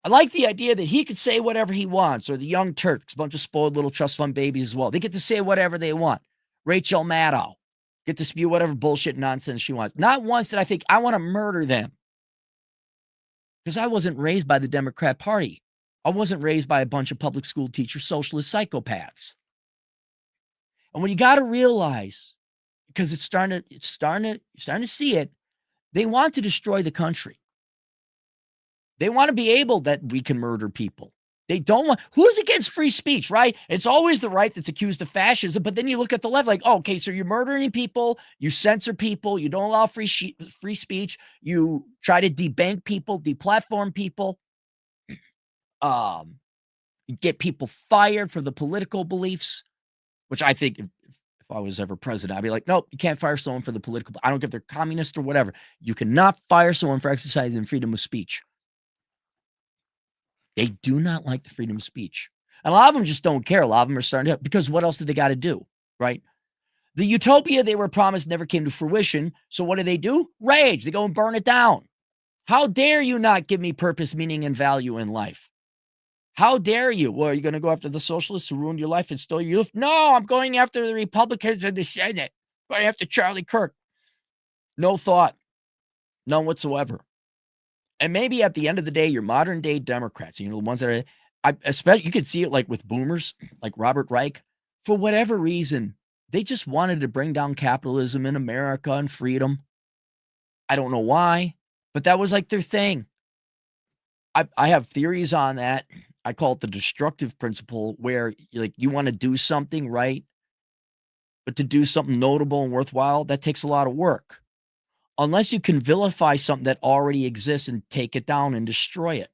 I like the idea that he could say whatever he wants, or the Young Turks, a bunch of spoiled little trust fund babies as well. They get to say whatever they want. Rachel Maddow get to spew whatever bullshit nonsense she wants. Not once did I think I want to murder them. Because I wasn't raised by the Democrat Party. I wasn't raised by a bunch of public school teacher socialist psychopaths. And when you got to realize, because you're starting to see it, they want to destroy the country. They want to be able that we can murder people. They don't want, who's against free speech, right? It's always the right that's accused of fascism, but then you look at the left like, oh, okay, so you're murdering people, you censor people, you don't allow free speech, you try to debank people, deplatform people, get people fired for the political beliefs, which I think if I was ever president, I'd be like, nope, you can't fire someone for the political, I don't care if they're communist or whatever. You cannot fire someone for exercising freedom of speech. They do not like the freedom of speech. And a lot of them just don't care. A lot of them are starting to, because what else did they got to do, right? The utopia they were promised never came to fruition. So what do? Rage. They go and burn it down. How dare you not give me purpose, meaning, and value in life? How dare you? Well, are you going to go after the socialists who ruined your life and stole your youth? No, I'm going after the Republicans in the Senate. I'm going after Charlie Kirk. No thought. None whatsoever. And maybe at the end of the day, your modern day Democrats, the ones that are, especially, you could see it like with boomers, like Robert Reich, for whatever reason, they just wanted to bring down capitalism in America and freedom. I don't know why, but that was like their thing. I have theories on that. I call it the destructive principle, where like you want to do something right, but to do something notable and worthwhile, that takes a lot of work. Unless you can vilify something that already exists and take it down and destroy it.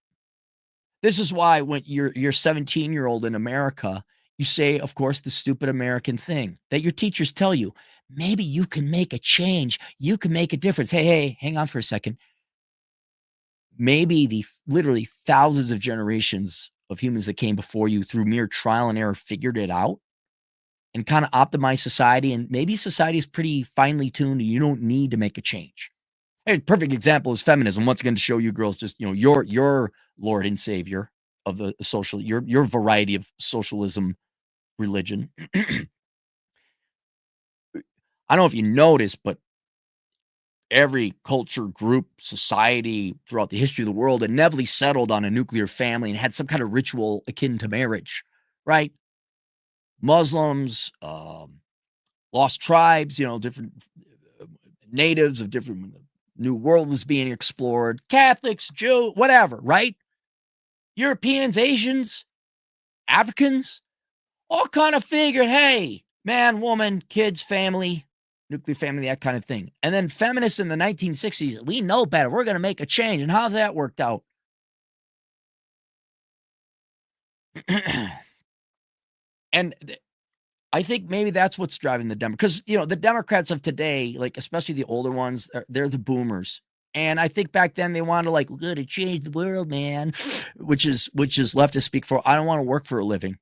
This is why when you're 17-year-old in America, you say, of course, the stupid American thing that your teachers tell you, maybe you can make a change. You can make a difference. Hey, hang on for a second. Maybe the literally thousands of generations of humans that came before you through mere trial and error figured it out and kind of optimized society. And maybe society is pretty finely tuned and you don't need to make a change. A perfect example is feminism. Once again, to show you girls just, your Lord and Savior of the social, your variety of socialism religion. I don't know if you noticed, but every culture, group, society throughout the history of the world inevitably settled on a nuclear family and had some kind of ritual akin to marriage, right? Muslims, lost tribes, different natives of different, new world was being explored, Catholics, Jew, whatever, right? Europeans, Asians, Africans, all kind of figured, hey, man, woman, kids, family, nuclear family, that kind of thing. And then feminists in the 1960s, we know better. We're going to make a change. And how's that worked out? And I think maybe that's what's driving the Democrats. Because, the Democrats of today, like especially the older ones, they're the boomers. And I think back then they wanted to we're going to change the world, man, which is left to speak for. I don't want to work for a living.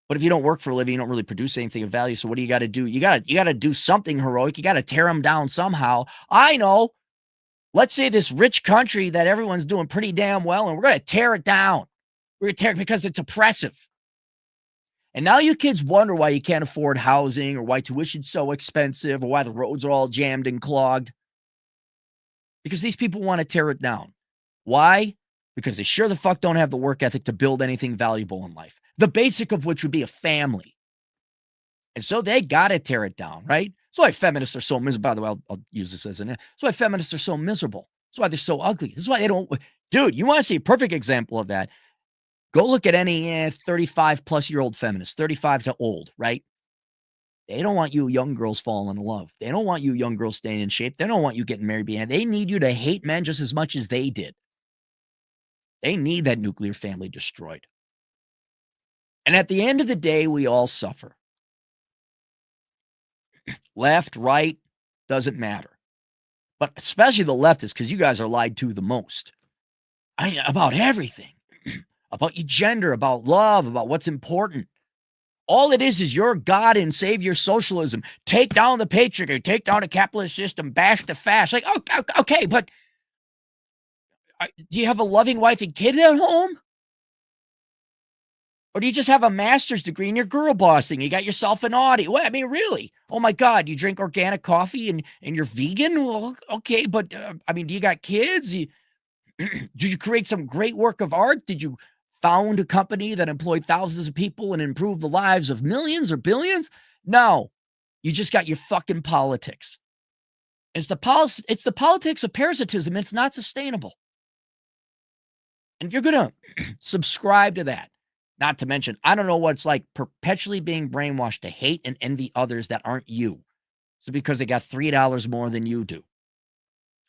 But if you don't work for a living, you don't really produce anything of value. So what do you got to do? You got to do something heroic. You got to tear them down somehow. I know. Let's say this rich country that everyone's doing pretty damn well, and we're going to tear it down. We're going to tear it because it's oppressive. And now you kids wonder why you can't afford housing or why tuition's so expensive or why the roads are all jammed and clogged. Because these people want to tear it down. Why? Because they sure the fuck don't have the work ethic to build anything valuable in life. The basic of which would be a family. And so they got to tear it down, right? That's why feminists are so miserable. By the way, I'll use this as that's why feminists are so miserable. That's why they're so ugly. This is why they don't. Dude, you want to see a perfect example of that? Go look at any 35 plus year old feminist, 35 to old, right? They don't want you young girls falling in love. They don't want you young girls staying in shape. They don't want you getting married behind. They need you to hate men just as much as they did. They need that nuclear family destroyed. And at the end of the day, we all suffer. Left, right, doesn't matter. but especially the leftists, because you guys are lied to the most. I mean, about everything, about your gender, about love, about what's important. All it is your God and Savior socialism. Take down the patriarchy, take down the capitalist system, bash the fast. Like, okay, but do you have a loving wife and kid at home? Or do you just have a master's degree and you're girl bossing? You got yourself an Audi. What? I mean, really? Oh my God, you drink organic coffee and you're vegan? Well, okay, but I mean, do you got kids? Did you create some great work of art? Did you found a company that employed thousands of people and improved the lives of millions or billions? No, you just got your fucking politics. It's the politics of parasitism. It's not sustainable. And if you're going to subscribe to that, not to mention, I don't know what it's like perpetually being brainwashed to hate and envy others that aren't you. So because they got $3 more than you do.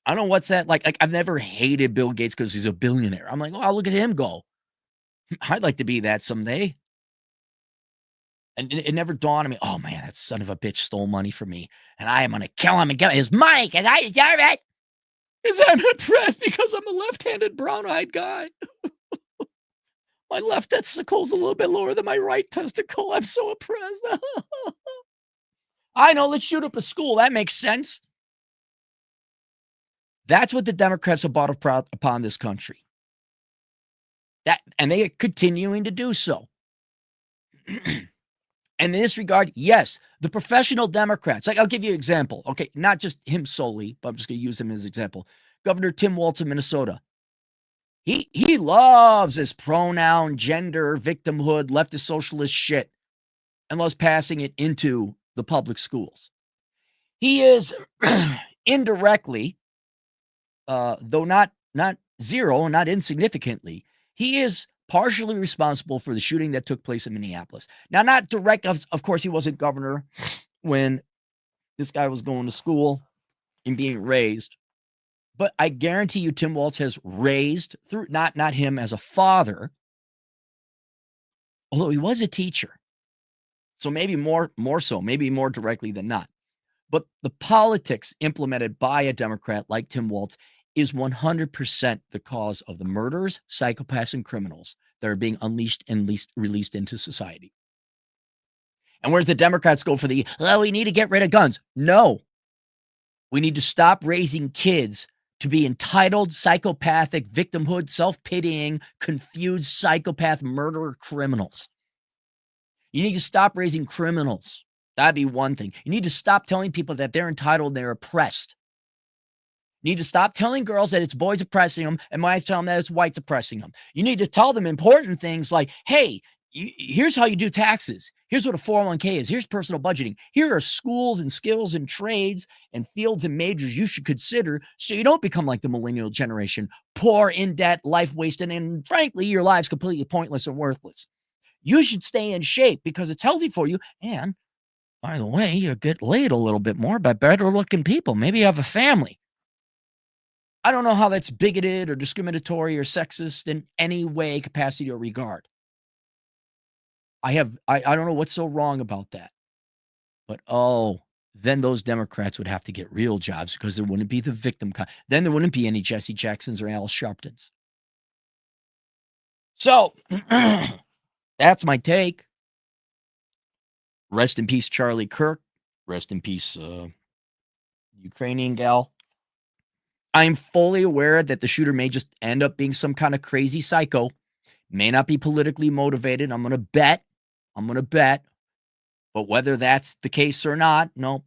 I don't know what's that like. I've never hated Bill Gates because he's a billionaire. I'm like, oh, look at him go. I'd like to be that someday. And it never dawned on me, oh man, that son of a bitch stole money from me. And I am going to kill him and get his money because I deserve it. Because I'm impressed because I'm a left-handed brown-eyed guy. My left testicle's a little bit lower than my right testicle. I'm so impressed. I know, let's shoot up a school. That makes sense. That's what the Democrats have brought upon this country. And they are continuing to do so. And in this regard, yes, the professional Democrats, like I'll give you an example. Okay, not just him solely, but I'm just going to use him as an example. Governor Tim Walz of Minnesota. He loves this pronoun, gender, victimhood, leftist socialist shit, and loves passing it into the public schools. He is indirectly, though not zero, not insignificantly, he is partially responsible for the shooting that took place in Minneapolis. Now, not direct, of course, he wasn't governor when this guy was going to school and being raised. But I guarantee you Tim Walz has raised through, not him as a father, although he was a teacher. So maybe more so, maybe more directly than not. But the politics implemented by a Democrat like Tim Walz is 100% the cause of the murders, psychopaths, and criminals that are being unleashed and released into society. And where's the Democrats go for we need to get rid of guns? No. We need to stop raising kids to be entitled, psychopathic, victimhood, self-pitying, confused psychopath murderer criminals. You need to stop raising criminals. That'd be one thing. You need to stop telling people that they're entitled, they're oppressed. You need to stop telling girls that it's boys oppressing them and boys tell them that it's whites oppressing them. You need to tell them important things like, hey, here's how you do taxes. Here's what a 401k is. Here's personal budgeting. Here are schools and skills and trades and fields and majors you should consider so you don't become like the millennial generation, poor, in debt, life wasted, and frankly, your life's completely pointless and worthless. You should stay in shape because it's healthy for you. And by the way, you get laid a little bit more by better looking people. Maybe you have a family. I don't know how that's bigoted or discriminatory or sexist in any way, capacity, or regard. I don't know what's so wrong about that. But then those Democrats would have to get real jobs because there wouldn't be the victim. Then there wouldn't be any Jesse Jacksons or Al Sharptons. So that's my take. Rest in peace, Charlie Kirk. Rest in peace, Ukrainian gal. I'm fully aware that the shooter may just end up being some kind of crazy psycho. May not be politically motivated. I'm going to bet. But whether that's the case or not, no.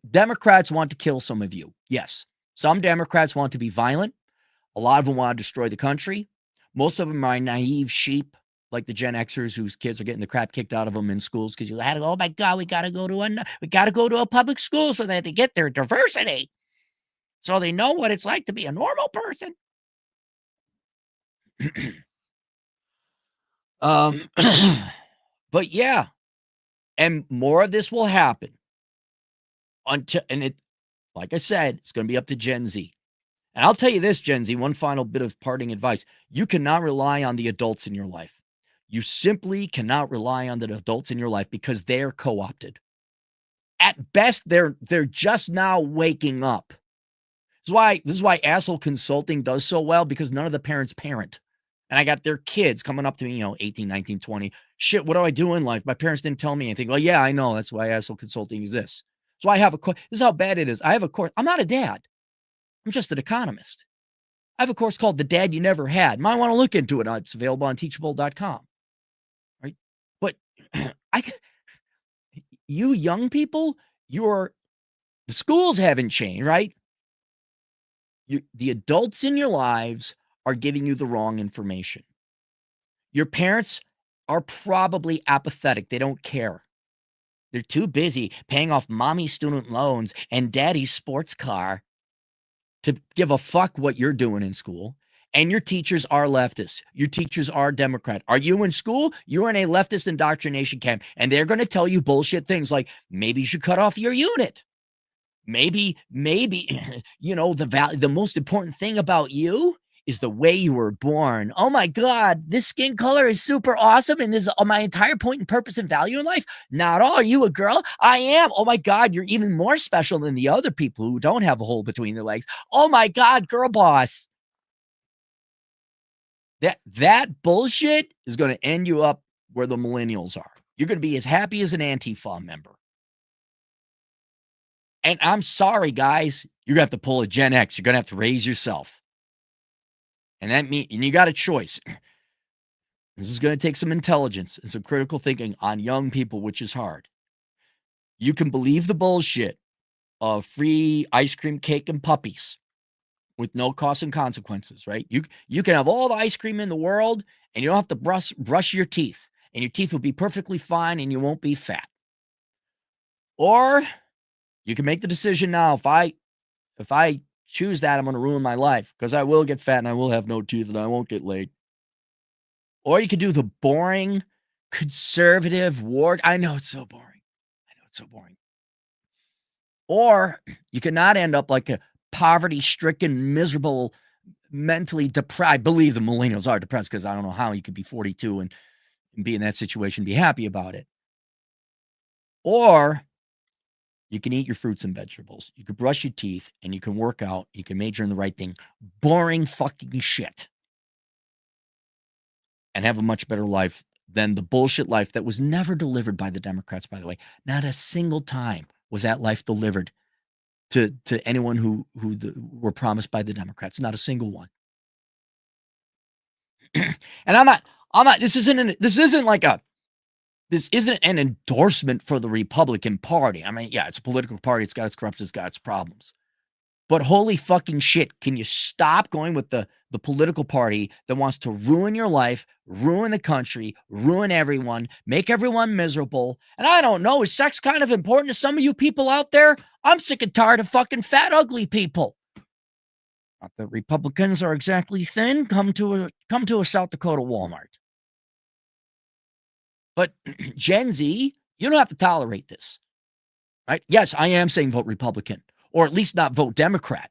Democrats want to kill some of you. Yes. Some Democrats want to be violent. A lot of them want to destroy the country. Most of them are naive sheep, like the Gen Xers whose kids are getting the crap kicked out of them in schools because you had to go, oh my God, we got to go to a public school so that they get their diversity. So they know what it's like to be a normal person. But yeah, and more of this will happen like I said, it's going to be up to Gen Z. And I'll tell you this, Gen Z, one final bit of parting advice. You cannot rely on the adults in your life. You simply cannot rely on the adults in your life because they're co-opted. At best, they're just now waking up. This is why asshole consulting does so well, because none of the parents parent. And I got their kids coming up to me, 18, 19, 20. Shit, what do I do in life? My parents didn't tell me anything. Well, yeah, I know. That's why asshole consulting exists. So I have a course. This is how bad it is. I have a course. I'm not a dad. I'm just an economist. I have a course called The Dad You Never Had. Might want to look into it. It's available on teachable.com. Right. But I, you young people, the schools haven't changed, right? The adults in your lives are giving you the wrong information. Your parents are probably apathetic. They don't care. They're too busy paying off mommy's student loans and daddy's sports car to give a fuck what you're doing in school. And your teachers are leftists. Your teachers are Democrat. Are you in school? You're in a leftist indoctrination camp, and they're going to tell you bullshit things like maybe you should cut off your unit. Maybe, the most important thing about you is the way you were born. Oh my God, this skin color is super awesome, and this is my entire point and purpose and value in life. Not all. Are you a girl? I am. Oh my God, you're even more special than the other people who don't have a hole between their legs. Oh my God, girl boss. That bullshit is going to end you up where the millennials are. You're going to be as happy as an Antifa member. And I'm sorry, guys, you're going to have to pull a Gen X. You're going to have to raise yourself. And you got a choice. This is going to take some intelligence and some critical thinking on young people, which is hard. You can believe the bullshit of free ice cream, cake, and puppies with no costs and consequences, right? You can have all the ice cream in the world, and you don't have to brush your teeth, and your teeth will be perfectly fine, and you won't be fat. Or you can make the decision now. If I choose that, I'm going to ruin my life, because I will get fat and I will have no teeth and I won't get laid. Or you could do the boring, conservative ward. I know it's so boring. Or you could not end up like a poverty-stricken, miserable, mentally depressed. I believe the millennials are depressed, because I don't know how you could be 42 and be in that situation, be happy about it. Or you can eat your fruits and vegetables. You can brush your teeth, and you can work out. You can major in the right thing. Boring fucking shit. And have a much better life than the bullshit life that was never delivered by the Democrats, by the way. Not a single time was that life delivered to anyone who were promised by the Democrats. Not a single one. And I'm not, this isn't an endorsement for the Republican Party. I mean, yeah, it's a political party. It's got its corruptions, it's got its problems. But holy fucking shit, can you stop going with the political party that wants to ruin your life, ruin the country, ruin everyone, make everyone miserable? And I don't know, is sex kind of important to some of you people out there? I'm sick and tired of fucking fat, ugly people. Not that Republicans are exactly thin. Come to a South Dakota Walmart. But Gen Z, you don't have to tolerate this, right? Yes, I am saying vote Republican, or at least not vote Democrat.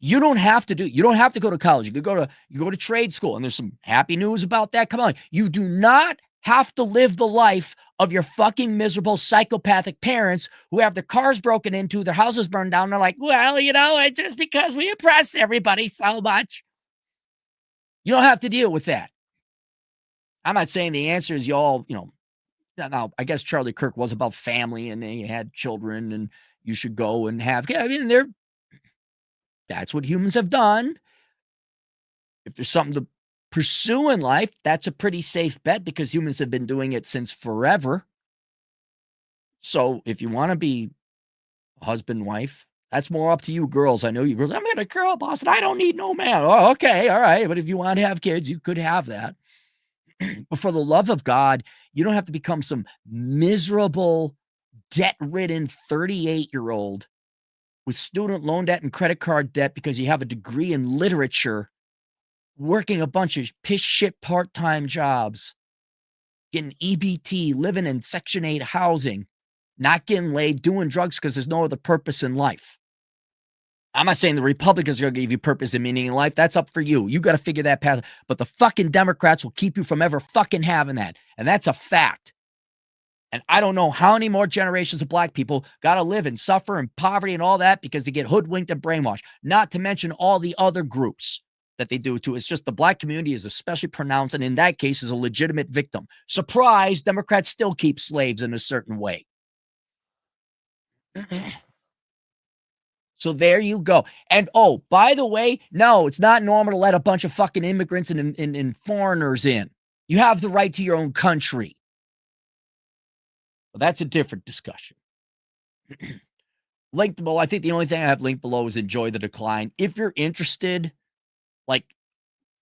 You don't have to go to college. You could go to trade school, and there's some happy news about that. Come on. You do not have to live the life of your fucking miserable psychopathic parents who have their cars broken into, their houses burned down. They're like, well, it's just because we oppress everybody so much. You don't have to deal with that. I'm not saying the answer is y'all, now I guess Charlie Kirk was about family, and he had children, and you should go and have, that's what humans have done. If there's something to pursue in life, that's a pretty safe bet, because humans have been doing it since forever. So if you want to be husband, wife, that's more up to you girls. I know you girls, I'm not a girl boss and I don't need no man. Oh, okay. All right. But if you want to have kids, you could have that. But for the love of God, you don't have to become some miserable, debt-ridden 38-year-old with student loan debt and credit card debt because you have a degree in literature, working a bunch of piss shit part-time jobs, getting EBT, living in Section 8 housing, not getting laid, doing drugs because there's no other purpose in life. I'm not saying the Republicans are going to give you purpose and meaning in life. That's up for you. You got to figure that path. But the fucking Democrats will keep you from ever fucking having that. And that's a fact. And I don't know how many more generations of black people got to live and suffer in poverty and all that because they get hoodwinked and brainwashed, not to mention all the other groups that they do it to. It's just the black community is especially pronounced, and in that case is a legitimate victim. Surprise, Democrats still keep slaves in a certain way. So there you go. And oh, by the way, no, it's not normal to let a bunch of fucking immigrants and foreigners in. You have the right to your own country. Well, that's a different discussion. Linked below. I think the only thing I have linked below is enjoy the decline. If you're interested, like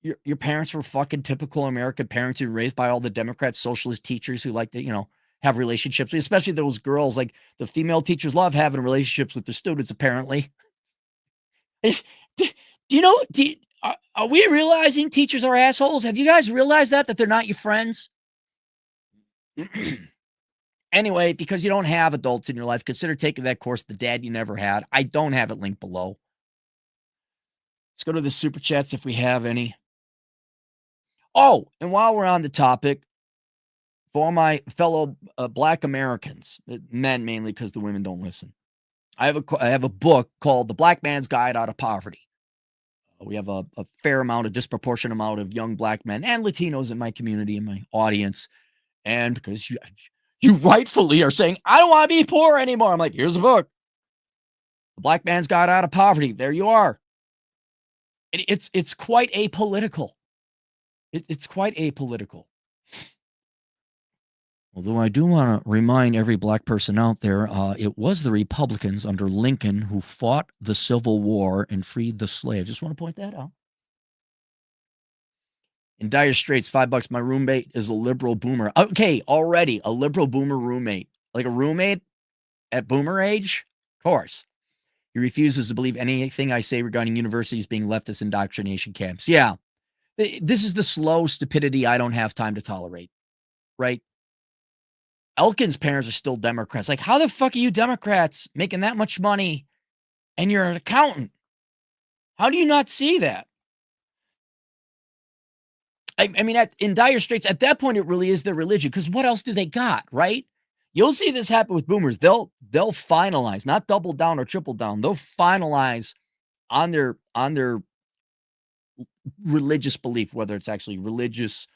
your parents were fucking typical American parents who were raised by all the Democrat socialist teachers who like to, have relationships, especially those girls. Like the female teachers love having relationships with their students, apparently. Do you know, are we realizing teachers are assholes? Have you guys realized that they're not your friends? Anyway, because you don't have adults in your life, consider taking that course, The Dad You Never Had. I don't have it linked below. Let's go to the super chats if we have any. Oh, and while we're on the topic, for my fellow black Americans, men mainly because the women don't listen, I have a book called The Black Man's Guide Out of Poverty. We have a fair amount, a disproportionate amount of young black men and Latinos in my community, in my audience. And because you rightfully are saying, I don't want to be poor anymore. I'm like, here's a book. The Black Man's Guide Out of Poverty. There you are. It's quite apolitical. It's quite apolitical. Although I do want to remind every black person out there, it was the Republicans under Lincoln who fought the Civil War and freed the slaves. Just want to point that out. In dire straits, $5. My roommate is a liberal boomer. Okay, already a liberal boomer roommate. Like a roommate at boomer age? Of course. He refuses to believe anything I say regarding universities being leftist indoctrination camps. Yeah. This is the slow stupidity I don't have time to tolerate. Right? Elkin's parents are still Democrats. Like, how the fuck are you Democrats making that much money and you're an accountant? How do you not see that? I mean, in dire straits, at that point, it really is their religion. Because what else do they got, right? You'll see this happen with boomers. They'll finalize, not double down or triple down. They'll finalize on their religious belief, whether it's actually religious,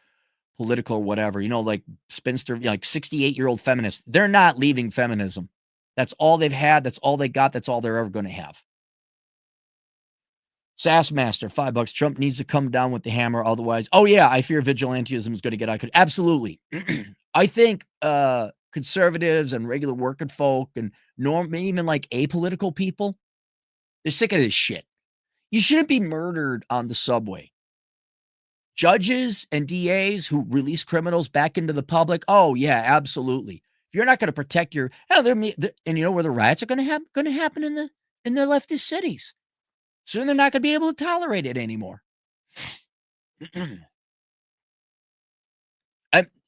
political, or whatever. Like spinster, like 68-year-old feminists. They're not leaving feminism. That's all they've had. That's all they got. That's all they're ever going to have. Sassmaster, $5. Trump needs to come down with the hammer. Otherwise, oh yeah, I fear vigilantism is going to get out. Absolutely. I think conservatives and regular working folk and even like apolitical people, they're sick of this shit. You shouldn't be murdered on the subway. Judges and DAs who release criminals back into the public, oh yeah, absolutely. If you're not going to protect and you know where the riots are going to happen in the leftist cities. Soon they're not going to be able to tolerate it anymore. And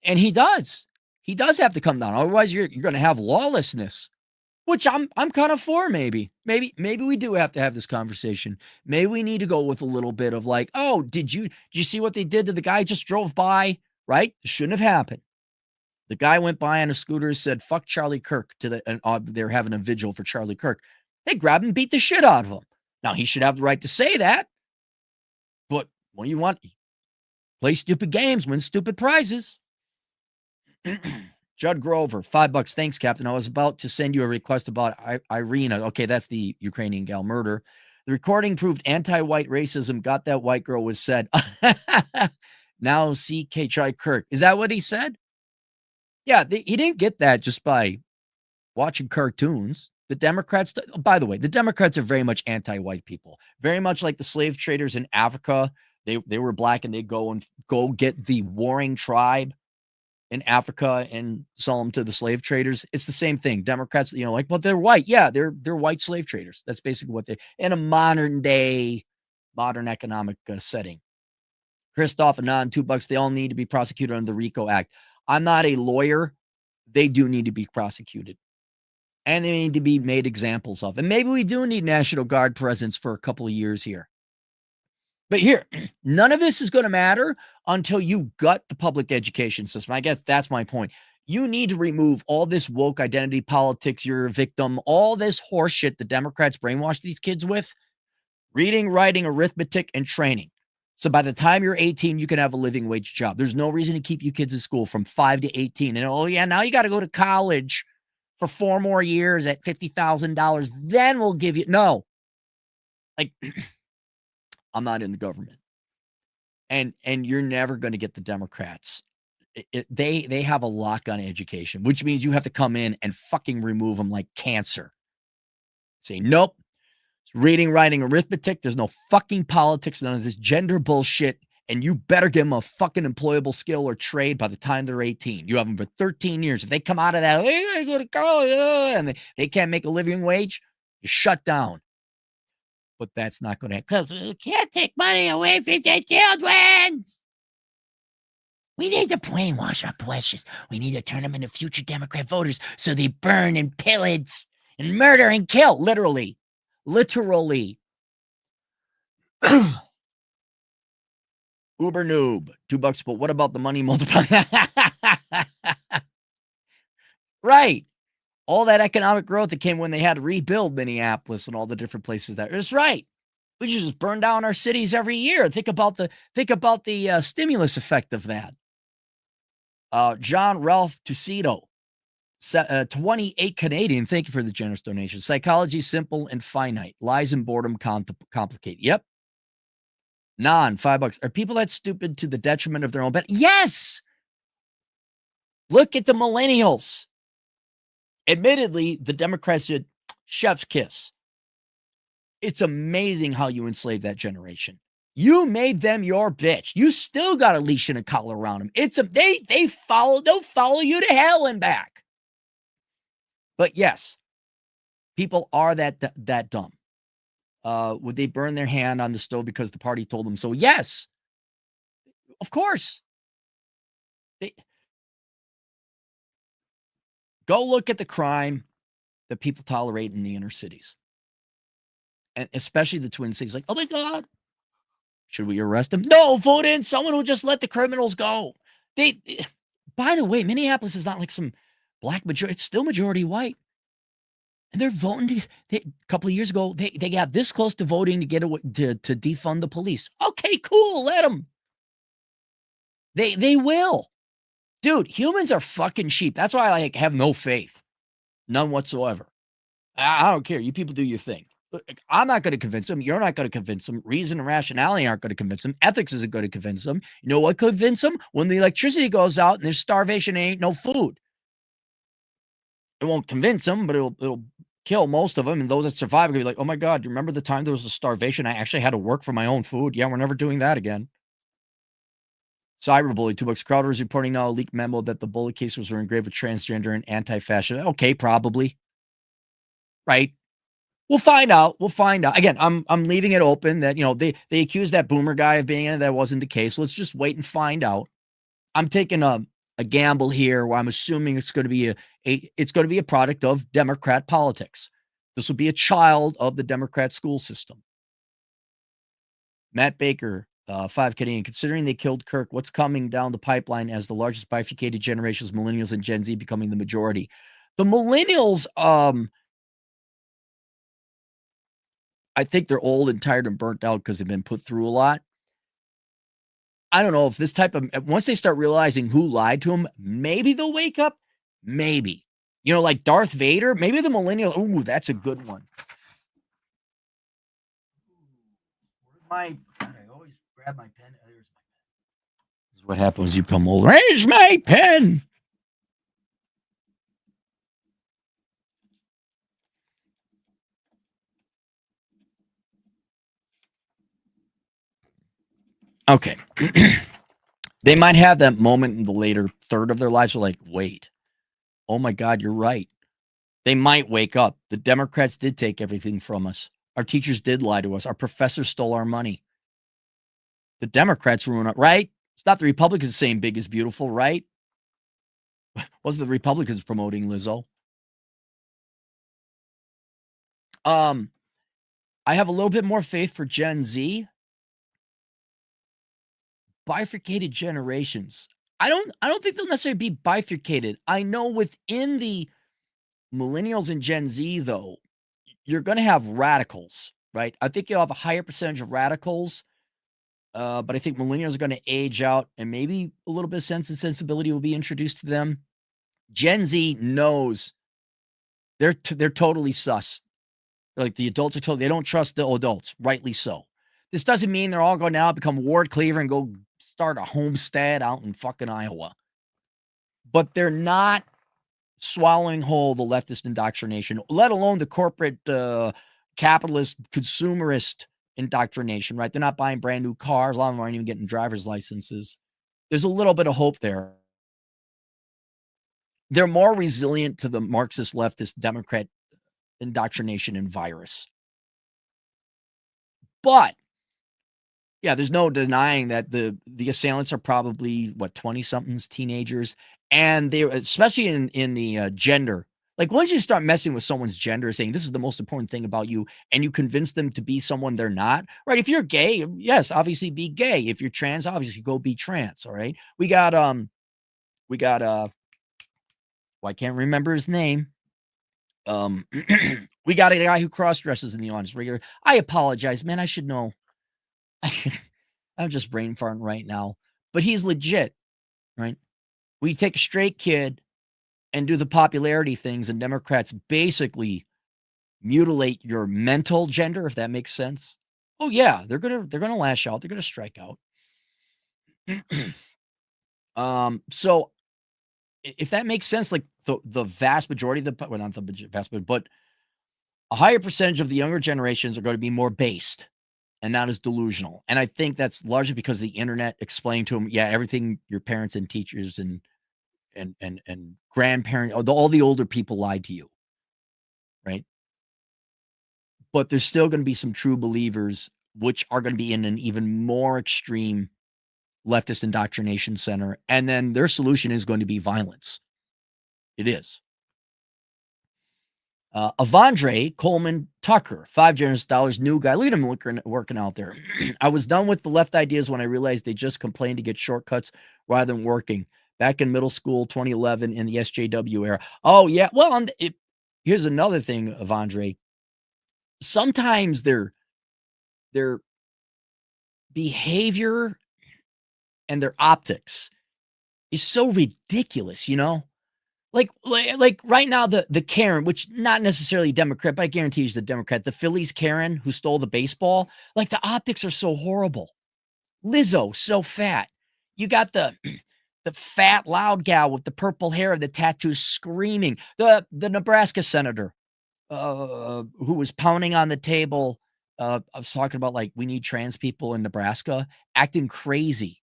he does. He does have to come down. Otherwise, you're going to have lawlessness, which I'm kind of for. Maybe we do have to have this conversation. Maybe we need to go with a little bit of like, oh, did you see what they did to the guy who just drove by? Right? It shouldn't have happened. The guy went by on a scooter, said, fuck Charlie Kirk they're having a vigil for Charlie Kirk. They grabbed and beat the shit out of him. Now, he should have the right to say that, but what do you want? Play stupid games, win stupid prizes. Judd Grover, $5. Thanks, Captain. I was about to send you a request about Irina. Okay, that's the Ukrainian gal murder. The recording proved anti-white racism. Got that white girl was said. Now CK Charlie Kirk. Is that what he said? Yeah, he didn't get that just by watching cartoons. The Democrats, by the way, the Democrats are very much anti-white people. Very much like the slave traders in Africa. They were black and they go get the warring tribe in Africa and sell them to the slave traders. It's the same thing. Democrats, but they're white. Yeah, they're white slave traders. That's basically what in a modern economic setting. Christoph Anand, $2. They all need to be prosecuted under the RICO Act. I'm not a lawyer. They do need to be prosecuted. And they need to be made examples of. And maybe we do need National Guard presence for a couple of years here. But here, none of this is going to matter until you gut the public education system. I guess that's my point. You need to remove all this woke identity politics, you're a victim, all this horseshit the Democrats brainwash these kids with. Reading, writing, arithmetic, and training. So by the time you're 18, you can have a living wage job. There's no reason to keep you kids in school from 5 to 18. And oh, yeah, now you got to go to college for 4 more years at $50,000. Then we'll give you. No, like, I'm not in the government. And you're never going to get the Democrats. They have a lock on education, which means you have to come in and fucking remove them like cancer. Say, nope. It's reading, writing, arithmetic. There's no fucking politics, none of this gender bullshit. And you better give them a fucking employable skill or trade by the time they're 18. You have them for 13 years. If they come out of that, hey, I go to college, and they can't make a living wage, you shut down. But that's not going to happen because we can't take money away from the children. We need to brainwash our precious. We need to turn them into future Democrat voters so they burn and pillage and murder and kill, literally. Literally. Uber noob, $2, but what about the money multiplier? Right. All that economic growth that came when they had to rebuild Minneapolis and all the different places there. It's right. We should just burn down our cities every year. Think about the stimulus effect of that. John Ralph Tucito, 28 Canadian. Thank you for the generous donation. Psychology simple and finite. Lies and boredom complicate. Yep. $5. Are people that stupid to the detriment of their own bet? Yes. Look at the millennials. Admittedly, the Democrats did chef's kiss. It's amazing how you enslaved that generation. You made them your bitch. You still got a leash and a collar around them. They'll follow you to hell and back. But yes, people are that dumb. Would they burn their hand on the stove because the party told them so? Yes, of course. Go look at the crime that people tolerate in the inner cities, and especially the Twin Cities. Like, oh my God, should we arrest them? No, vote in someone who just let the criminals go. By the way, Minneapolis is not like some black majority. It's still majority white. And they're voting. A couple of years ago, they got this close to voting to get away, to defund the police. Okay, cool. Let them. They will. Dude, humans are fucking sheep. That's why I have no faith. None whatsoever. I don't care. You people do your thing. I'm not going to convince them. You're not going to convince them. Reason and rationality aren't going to convince them. Ethics isn't going to convince them. You know what convince them? When the electricity goes out and there's starvation and ain't no food. It won't convince them, but it'll kill most of them. And those that survive are going to be like, oh my God, do you remember the time there was a starvation? I actually had to work for my own food. Yeah, we're never doing that again. Cyberbully, $2. Crowder is reporting now a leaked memo that the bullet cases were engraved with transgender and anti-fascist. Okay, probably. Right. We'll find out. Again, I'm leaving it open that, they accused that boomer guy of being in it. That wasn't the case. Let's just wait and find out. I'm taking a gamble here where I'm assuming it's going to be a product of Democrat politics. This will be a child of the Democrat school system. Matt Baker, 5 Canadian. Considering they killed Kirk, what's coming down the pipeline as the largest bifurcated generations, millennials and Gen Z becoming the majority? The millennials, I think they're old and tired and burnt out because they've been put through a lot. I don't know if this type of, once they start realizing who lied to them, maybe they'll wake up. Maybe. Like Darth Vader, maybe the millennial. Ooh, that's a good one. I always grab my pen. There's my pen. This is what happens when you become old. Where's my pen? Okay. They might have that moment in the later third of their lives where like, wait, oh my God, you're right. They might wake up. The Democrats did take everything from us. Our teachers did lie to us. Our professors stole our money. The Democrats ruin it, right? It's not the Republicans saying big is beautiful, right? Was the Republicans promoting Lizzo? I have a little bit more faith for Gen Z. Bifurcated generations. I don't think they'll necessarily be bifurcated. I know within the millennials and Gen Z, though, you're gonna have radicals, right? I think you'll have a higher percentage of radicals, but I think millennials are gonna age out and maybe a little bit of sense and sensibility will be introduced to them. Gen Z knows they're totally sus. Like, the adults are they don't trust the adults, rightly so. This doesn't mean they're all going now become ward cleaver and go start a homestead out in fucking Iowa, but they're not swallowing whole the leftist indoctrination, let alone the corporate, capitalist, consumerist indoctrination, right? They're not buying brand new cars. A lot of them aren't even getting driver's licenses. There's a little bit of hope there. They're more resilient to the Marxist, leftist, Democrat indoctrination and virus. But yeah, there's no denying that the assailants are probably what 20 somethings, teenagers, and they especially in the gender. Like once you start messing with someone's gender, saying this is the most important thing about you, and you convince them to be someone they're not, right? If you're gay, yes, obviously be gay. If you're trans, obviously go be trans. All right. We got well, I can't remember his name. Um, we got a guy who cross dresses in the audience. Regular. I apologize, man. I should know. I'm just brain farting right now, but he's legit, right? We take a straight kid and do the popularity things, and Democrats basically mutilate your mental gender, if that makes sense. Oh yeah, they're gonna lash out. They're gonna strike out. So if that makes sense, like the vast majority of the well, not the vast majority, but a higher percentage of the younger generations are going to be more based and not as delusional. And I think that's largely because the internet explained to them, yeah, everything your parents and teachers and grandparents, all the older people lied to you, right? But there's still going to be some true believers, which are going to be in an even more extreme leftist indoctrination center. And then their solution is going to be violence. It is. Avandre Coleman Tucker, $5 new guy. Look at him working out there. I was done with the left ideas when I realized they just complained to get shortcuts rather than working. Back in middle school, 2011, in the SJW era. Oh, yeah. Well, here's another thing, Avandre. Sometimes their behavior and their optics is so ridiculous, you know? Like right now, the Karen, which not necessarily Democrat, but I guarantee she's a Democrat, the Phillies Karen who stole the baseball, like the optics are so horrible. Lizzo, so fat. You got the the fat, loud gal with the purple hair and the tattoos screaming. The Nebraska senator, who was pounding on the table. I was talking about like we need trans people in Nebraska, acting crazy.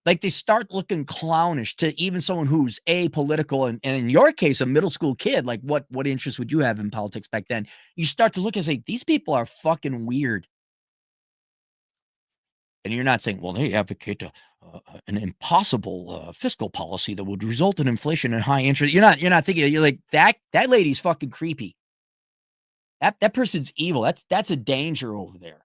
Like, they start looking clownish to even someone who's apolitical and in your case, a middle school kid, like, what interest would you have in politics back then? You start to look and say, "These people are fucking weird." And you're not saying, "Well, they advocate an impossible, fiscal policy that would result in inflation and high interest." You're not thinking you're like, "That lady's fucking creepy. That person's evil. That's a danger over there."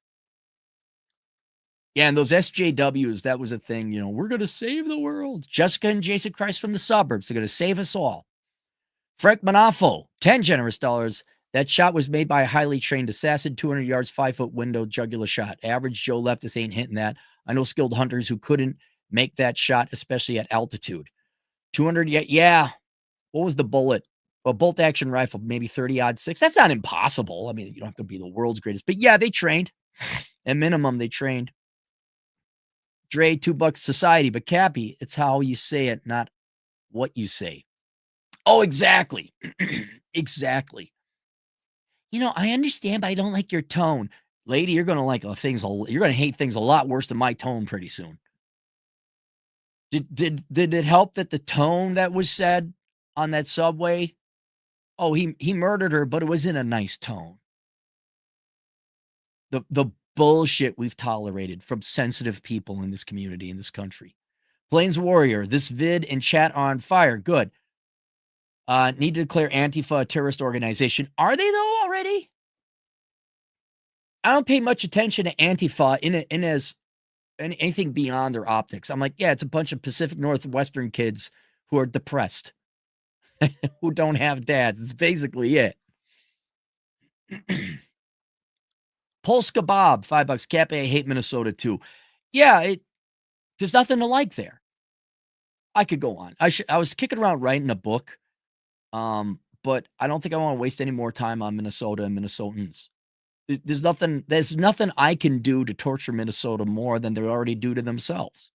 Yeah, and those SJWs, that was a thing, "We're gonna save the world. Jessica and Jason Christ from the suburbs, they're gonna save us all." Frank Manafo, 10 generous dollars. That shot was made by a highly trained assassin, 200 yards, 5-foot window, jugular shot. Average Joe leftist ain't hitting that. I know skilled hunters who couldn't make that shot, especially at altitude. 200, yeah. What was the bullet? A bolt action rifle, maybe 30 odd six. That's not impossible. I mean, you don't have to be the world's greatest, but yeah, they trained. At minimum, they trained. Dre, $2 society, but Cappy, it's how you say it, not what you say. Oh, exactly. Exactly. I understand, but I don't like your tone. Lady, you're gonna like you're gonna hate things a lot worse than my tone pretty soon. Did it help that the tone that was said on that subway? Oh, he murdered her, but it was in a nice tone. The bullshit we've tolerated from sensitive people in this community, in this country. Plains Warrior, this vid and chat on fire. Good. Need to declare Antifa a terrorist organization. Are they though already? I don't pay much attention to Antifa in as anything beyond their optics. I'm like, yeah, it's a bunch of Pacific Northwestern kids who are depressed, who don't have dads. It's basically it. Polska Bob, $5. Cappy, I hate Minnesota too. Yeah, there's nothing to like there. I could go on. I was kicking around writing a book, but I don't think I want to waste any more time on Minnesota and Minnesotans. There's nothing I can do to torture Minnesota more than they already do to themselves.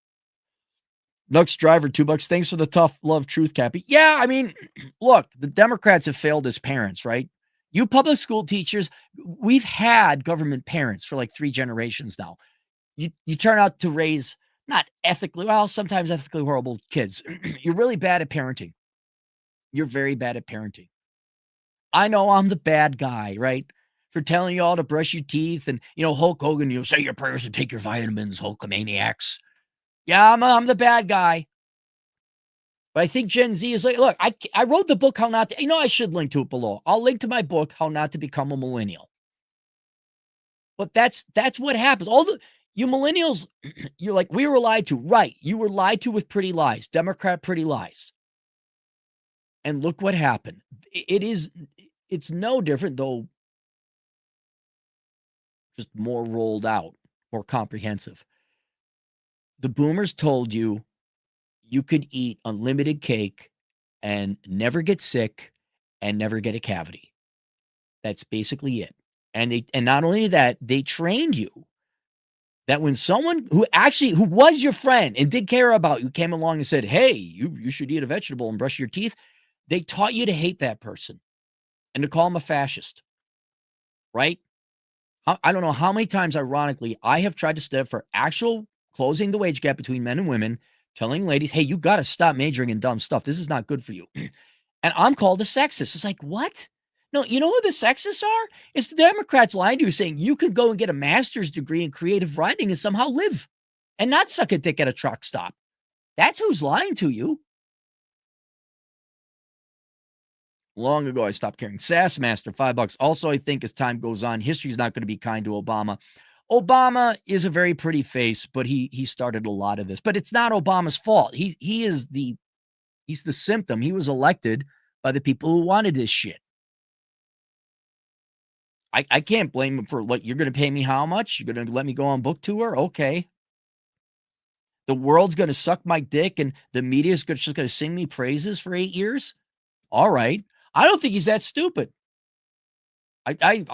Nux Driver, $2. Thanks for the tough love truth, Cappy. Yeah, I mean, look, the Democrats have failed as parents, right? You public school teachers, we've had government parents for like 3 generations now. You turn out to raise not ethically, well, sometimes ethically horrible kids. You're really bad at parenting. You're very bad at parenting. I know I'm the bad guy, right? For telling you all to brush your teeth and, Hulk Hogan, you'll say your prayers and take your vitamins, Hulkamaniacs. Yeah, I'm the bad guy. But I think Gen Z is like, look, I wrote the book, How Not to, I should link to it below. I'll link to my book, How Not to Become a Millennial. But that's what happens. You millennials, you're like, we were lied to. Right. You were lied to with pretty lies, Democrat pretty lies. And look what happened. It's no different, though, just more rolled out, more comprehensive. The boomers told you could eat unlimited cake and never get sick and never get a cavity. That's basically it. And not only that, they trained you that when someone who was your friend and did care about you came along and said, hey, you should eat a vegetable and brush your teeth, they taught you to hate that person and to call them a fascist, right? I don't know how many times, ironically, I have tried to stand up for actual closing the wage gap between men and women, telling ladies, hey, you got to stop majoring in dumb stuff. This is not good for you. And I'm called a sexist. It's like, what? No, you know who the sexists are? It's the Democrats lying to you, saying you can go and get a master's degree in creative writing and somehow live and not suck a dick at a truck stop. That's who's lying to you. Long ago, I stopped caring. Sassmaster, $5. Also, I think as time goes on, history's not going to be kind to Obama. Obama is a very pretty face, but he started a lot of this. But it's not Obama's fault. He's the symptom. He was elected by the people who wanted this shit. I can't blame him for, like, you're going to pay me how much? You're going to let me go on book tour? Okay. The world's going to suck my dick and the media's just going to sing me praises for 8 years? All right. I don't think he's that stupid. I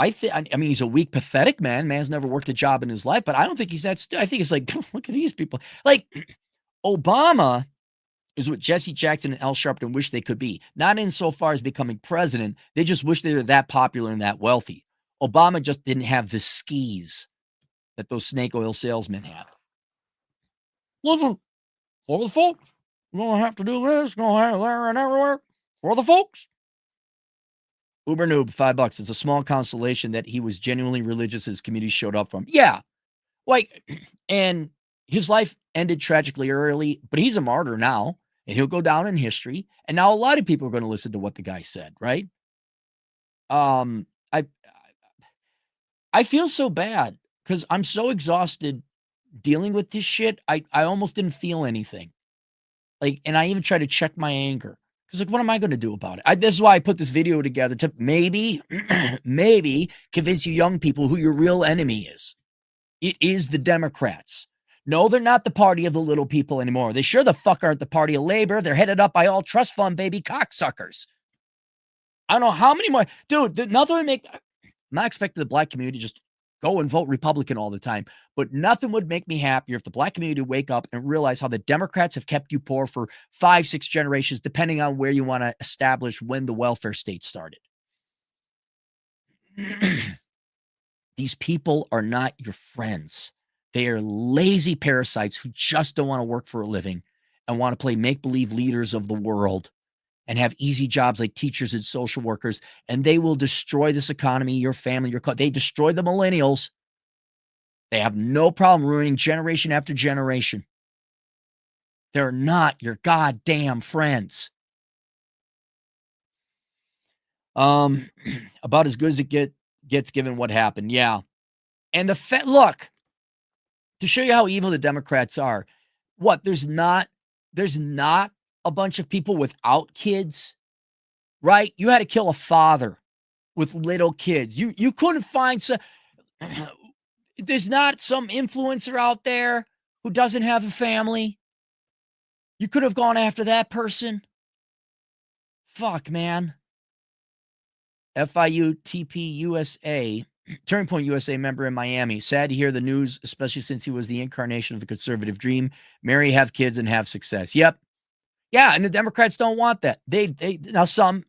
mean, he's a weak, pathetic man. Man's never worked a job in his life, but I don't think he's that stupid. I think it's like, look at these people. Like, Obama is what Jesse Jackson and Al Sharpton wish they could be. Not insofar as becoming president. They just wish they were that popular and that wealthy. Obama just didn't have the skis that those snake oil salesmen had. Listen, for the folks, we're going to have to do this, going to have there and everywhere. For the folks. Uber Noob, $5. It's a small consolation that he was genuinely religious. His community showed up for him. Yeah. Like, and his life ended tragically early, but he's a martyr now, and he'll go down in history. And now a lot of people are going to listen to what the guy said, right? I feel so bad because I'm so exhausted dealing with this shit. I almost didn't feel anything. Like, and I even tried to check my anger. Because, like, what am I going to do about it? This is why I put this video together to maybe convince you young people who your real enemy is. It is the Democrats. No, they're not the party of the little people anymore. They sure the fuck aren't the party of labor. They're headed up by all trust fund baby cocksuckers. I don't know how many more. Dude, nothing would make. I'm not expecting the black community to just go and vote Republican all the time, but nothing would make me happier if the black community would wake up and realize how the Democrats have kept you poor for 5-6 generations, depending on where you want to establish when the welfare state started. These people are not your friends. They are lazy parasites who just don't want to work for a living and want to play make-believe leaders of the world and have easy jobs like teachers and social workers, and they will destroy this economy, your family, they destroy the millennials. They have no problem ruining generation after generation. They're not your goddamn friends. About as good as it gets given what happened. Yeah. And look, To show you how evil the Democrats are, what, there's not a bunch of people without kids, right? You had to kill a father with little kids. You couldn't find some there's not some influencer out there who doesn't have a family. You could have gone after that person. Fuck, man. FIU USA, Turning Point USA member in Miami. Sad to hear the news, especially since he was the incarnation of the conservative dream. Marry, have kids, and have success. Yep. Yeah, and the Democrats don't want that. They now some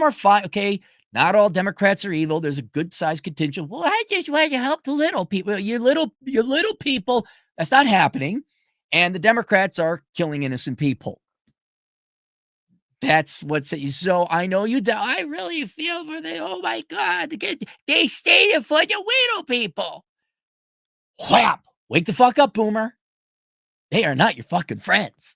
are fine. Okay, not all Democrats are evil. There's a good sized contingent. Well, I just want to help the little people. You little people. That's not happening. And the Democrats are killing innocent people. That's what's so. I know you. I really feel for the. Oh my God, they stayed for the little people. Whap! Wake the fuck up, Boomer. They are not your fucking friends.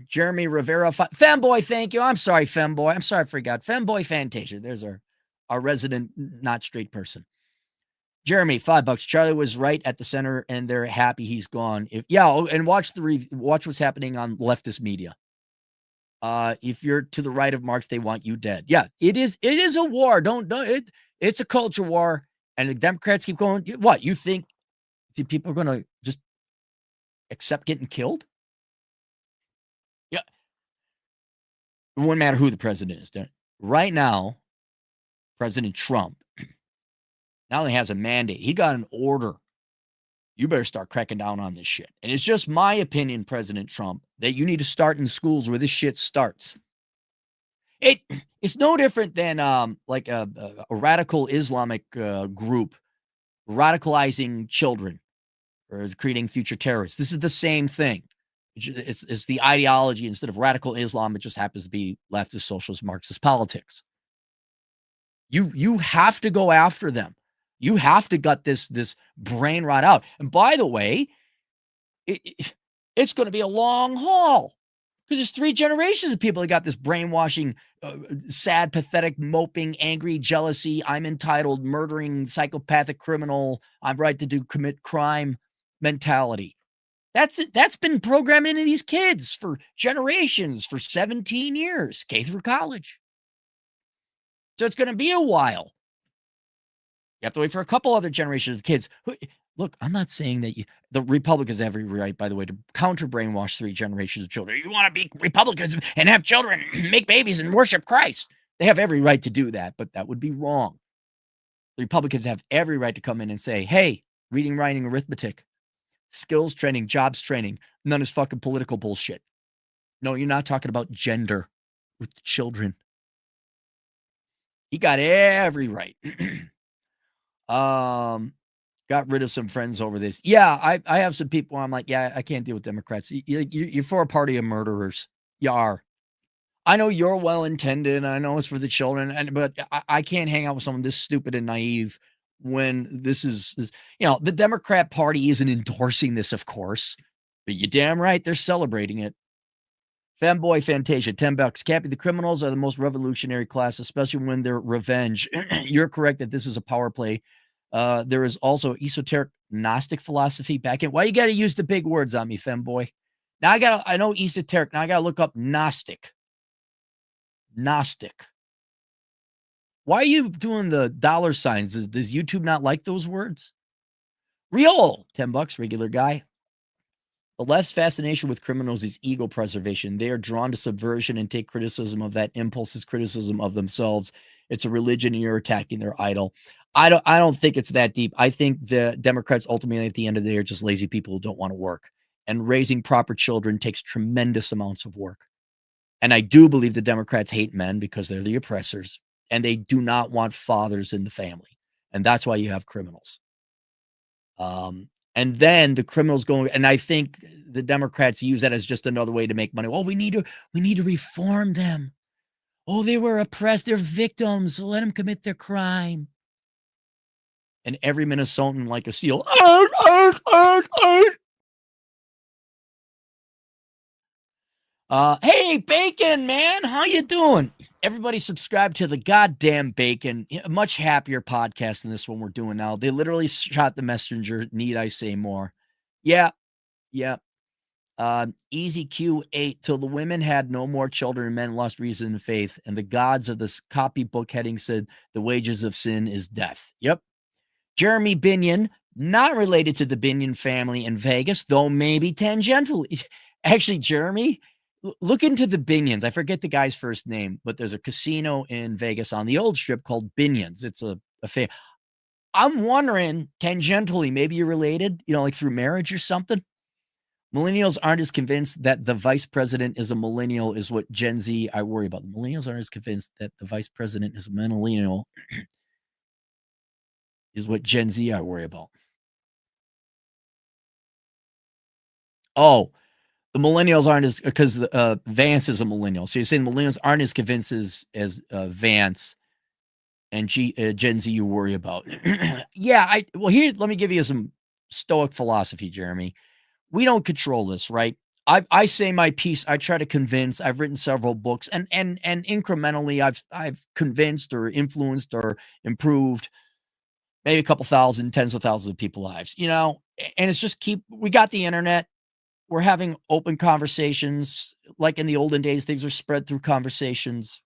Jeremy Rivera, Femboy, thank you. I'm sorry, Femboy. I'm sorry, I forgot. Femboy Fantasia. There's our resident not straight person. Jeremy, $5. Charlie was right at the center, and they're happy he's gone. And watch what's happening on leftist media. If you're to the right of Marx, they want you dead. Yeah, it is a war. It's a culture war, and the Democrats keep going. What, you think the people are going to just accept getting killed? Yeah. It wouldn't matter who the president is. Right now, President Trump not only has a mandate, he got an order. You better start cracking down on this shit. And it's just my opinion, President Trump, that you need to start in the schools where this shit starts. It's no different than like a radical Islamic group radicalizing children or creating future terrorists. This is the same thing. It's the ideology. Instead of radical Islam, it just happens to be leftist, socialist, Marxist politics. You have to go after them. You have to gut this brain rot out. And by the way, it's going to be a long haul because there's 3 generations of people that got this brainwashing, sad, pathetic, moping, angry, jealousy, I'm entitled, murdering, psychopathic criminal, I'm right to commit crime mentality. That's been programmed into these kids for generations, for 17 years, K through college. So it's going to be a while. You have to wait for a couple other generations of kids. Look, I'm not saying that the Republicans have every right, by the way, to counter brainwash 3 generations of children. You want to be Republicans and have children, make babies and worship Christ. They have every right to do that, but that would be wrong. The Republicans have every right to come in and say, hey, reading, writing, arithmetic, skills training, jobs training, none of this fucking political bullshit. No, you're not talking about gender with children. He got every right. Got rid of some friends over this. Yeah, I have some people where I'm like, yeah, I can't deal with Democrats. You're for a party of murderers. You are. I know you're well-intended. I know it's for the children, but I can't hang out with someone this stupid and naive when this is, the Democrat Party isn't endorsing this, of course, but you're damn right they're celebrating it. Femboy Fantasia, $10. Cappy, the criminals are the most revolutionary class, especially when they're revenge. You're correct that this is a power play. There is also esoteric Gnostic philosophy back in. Why you got to use the big words on me, Femboy? Now I know esoteric. Now I got to look up Gnostic. Gnostic. Why are you doing the dollar signs? Does YouTube not like those words? Real, $10, regular guy. The left's fascination with criminals is ego preservation. They are drawn to subversion and take criticism of that impulse as criticism of themselves. It's a religion and you're attacking their idol. I don't think it's that deep. I think the Democrats ultimately at the end of the day are just lazy people who don't want to work. And raising proper children takes tremendous amounts of work. And I do believe the Democrats hate men because they're the oppressors. And they do not want fathers in the family. And that's why you have criminals. And then the criminals go, and I think the Democrats use that as just another way to make money. Well, we need to reform them. Oh, they were oppressed. They're victims. Let them commit their crime. And every Minnesotan like a seal. Hey, Bacon, man, how you doing? Everybody subscribe to the goddamn Bacon. A much happier podcast than this one we're doing now. They literally shot the messenger. Need I say more? Yeah, yeah. Easy Q8 till the women had no more children and men lost reason and faith, and the gods of this copybook heading said the wages of sin is death. Yep. Jeremy Binion, not related to the Binion family in Vegas, though maybe tangentially. Actually, Jeremy, look into the Binions. I forget the guy's first name, but there's a casino in Vegas on the old strip called Binions. It's a I'm wondering tangentially, maybe you're related, like through marriage or something. Millennials aren't as convinced that the vice president is a millennial is what Gen Z I worry about. Millennials aren't as convinced that the vice president is a millennial is what Gen Z I worry about. Oh, the millennials aren't as because Vance is a millennial. So you're saying the millennials aren't as convinced as Vance and Gen Z you worry about. Yeah, here, let me give you some stoic philosophy, Jeremy. We don't control this, right? I say my piece. I try to convince. I've written several books, and incrementally, I've convinced or influenced or improved maybe a couple thousand, tens of thousands of people's lives. And it's just we got the internet. We're having open conversations. Like in the olden days, things are spread through conversations.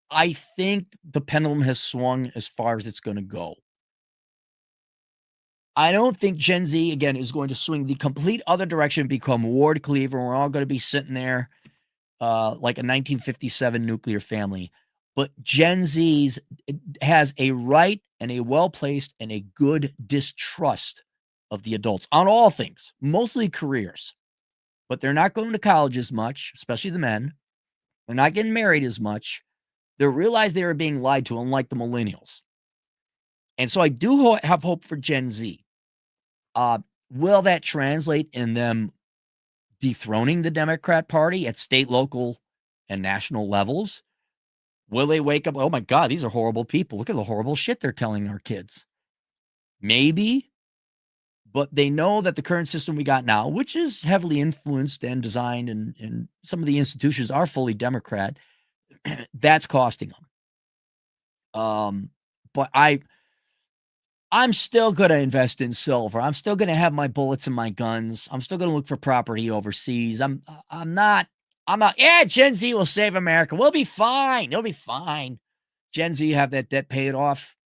I think the pendulum has swung as far as it's going to go. I don't think Gen Z, again, is going to swing the complete other direction and become Ward Cleaver. We're all going to be sitting there like a 1957 nuclear family. But Gen Z's has a right and a well-placed and a good distrust of the adults on all things, mostly careers. But they're not going to college as much, especially the men. They're not getting married as much. They realize they are being lied to, unlike the millennials. And so I do have hope for Gen Z. Uh, will that translate in them dethroning the Democrat Party at state, local, and national levels? Will they wake up? Oh my God, these are horrible people. Look at the horrible shit they're telling our kids. Maybe, but they know that the current system we got now, which is heavily influenced and designed, and some of the institutions are fully Democrat, that's costing them. But I'm still going to invest in silver. I'm still going to have my bullets and my guns. I'm still going to look for property overseas. I'm not, yeah, Gen Z will save America. We'll be fine. It'll be fine. Gen Z have that debt paid off.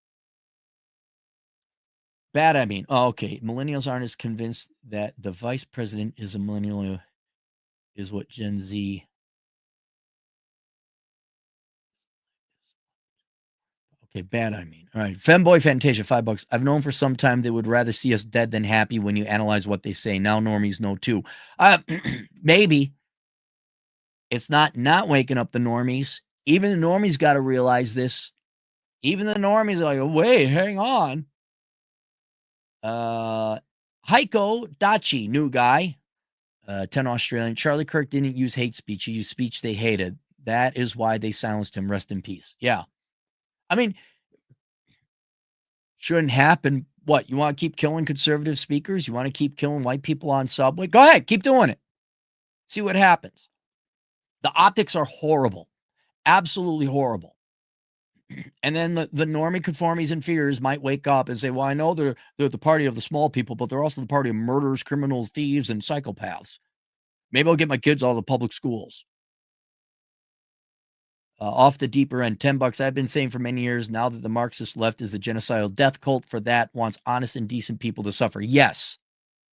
Bad, I mean. Oh, okay. Millennials aren't as convinced that the vice president is a millennial is what Gen Z. Okay, bad, I mean. All right. Femboy Fantasia, $5. I've known for some time they would rather see us dead than happy when you analyze what they say. Now normies know too. Maybe. It's not waking up the normies. Even the normies got to realize this. Even the normies are like, oh, wait, hang on. Heiko Dachi, new guy, 10 Australian. Charlie Kirk didn't use hate speech. He used speech they hated. That is why they silenced him. Rest in peace. Yeah. I mean, shouldn't happen. What? You want to keep killing conservative speakers? You want to keep killing white people on Subway? Go ahead. Keep doing it. See what happens. The optics are horrible. Absolutely horrible. And then the normie conformies and fears might wake up and say, well, I know they're the party of the small people, but they're also the party of murderers, criminals, thieves, and psychopaths. Maybe I'll get my kids out of the public schools. Off the deeper end, $10. I've been saying for many years now that the Marxist left is the genocidal death cult for that wants honest and decent people to suffer. Yes.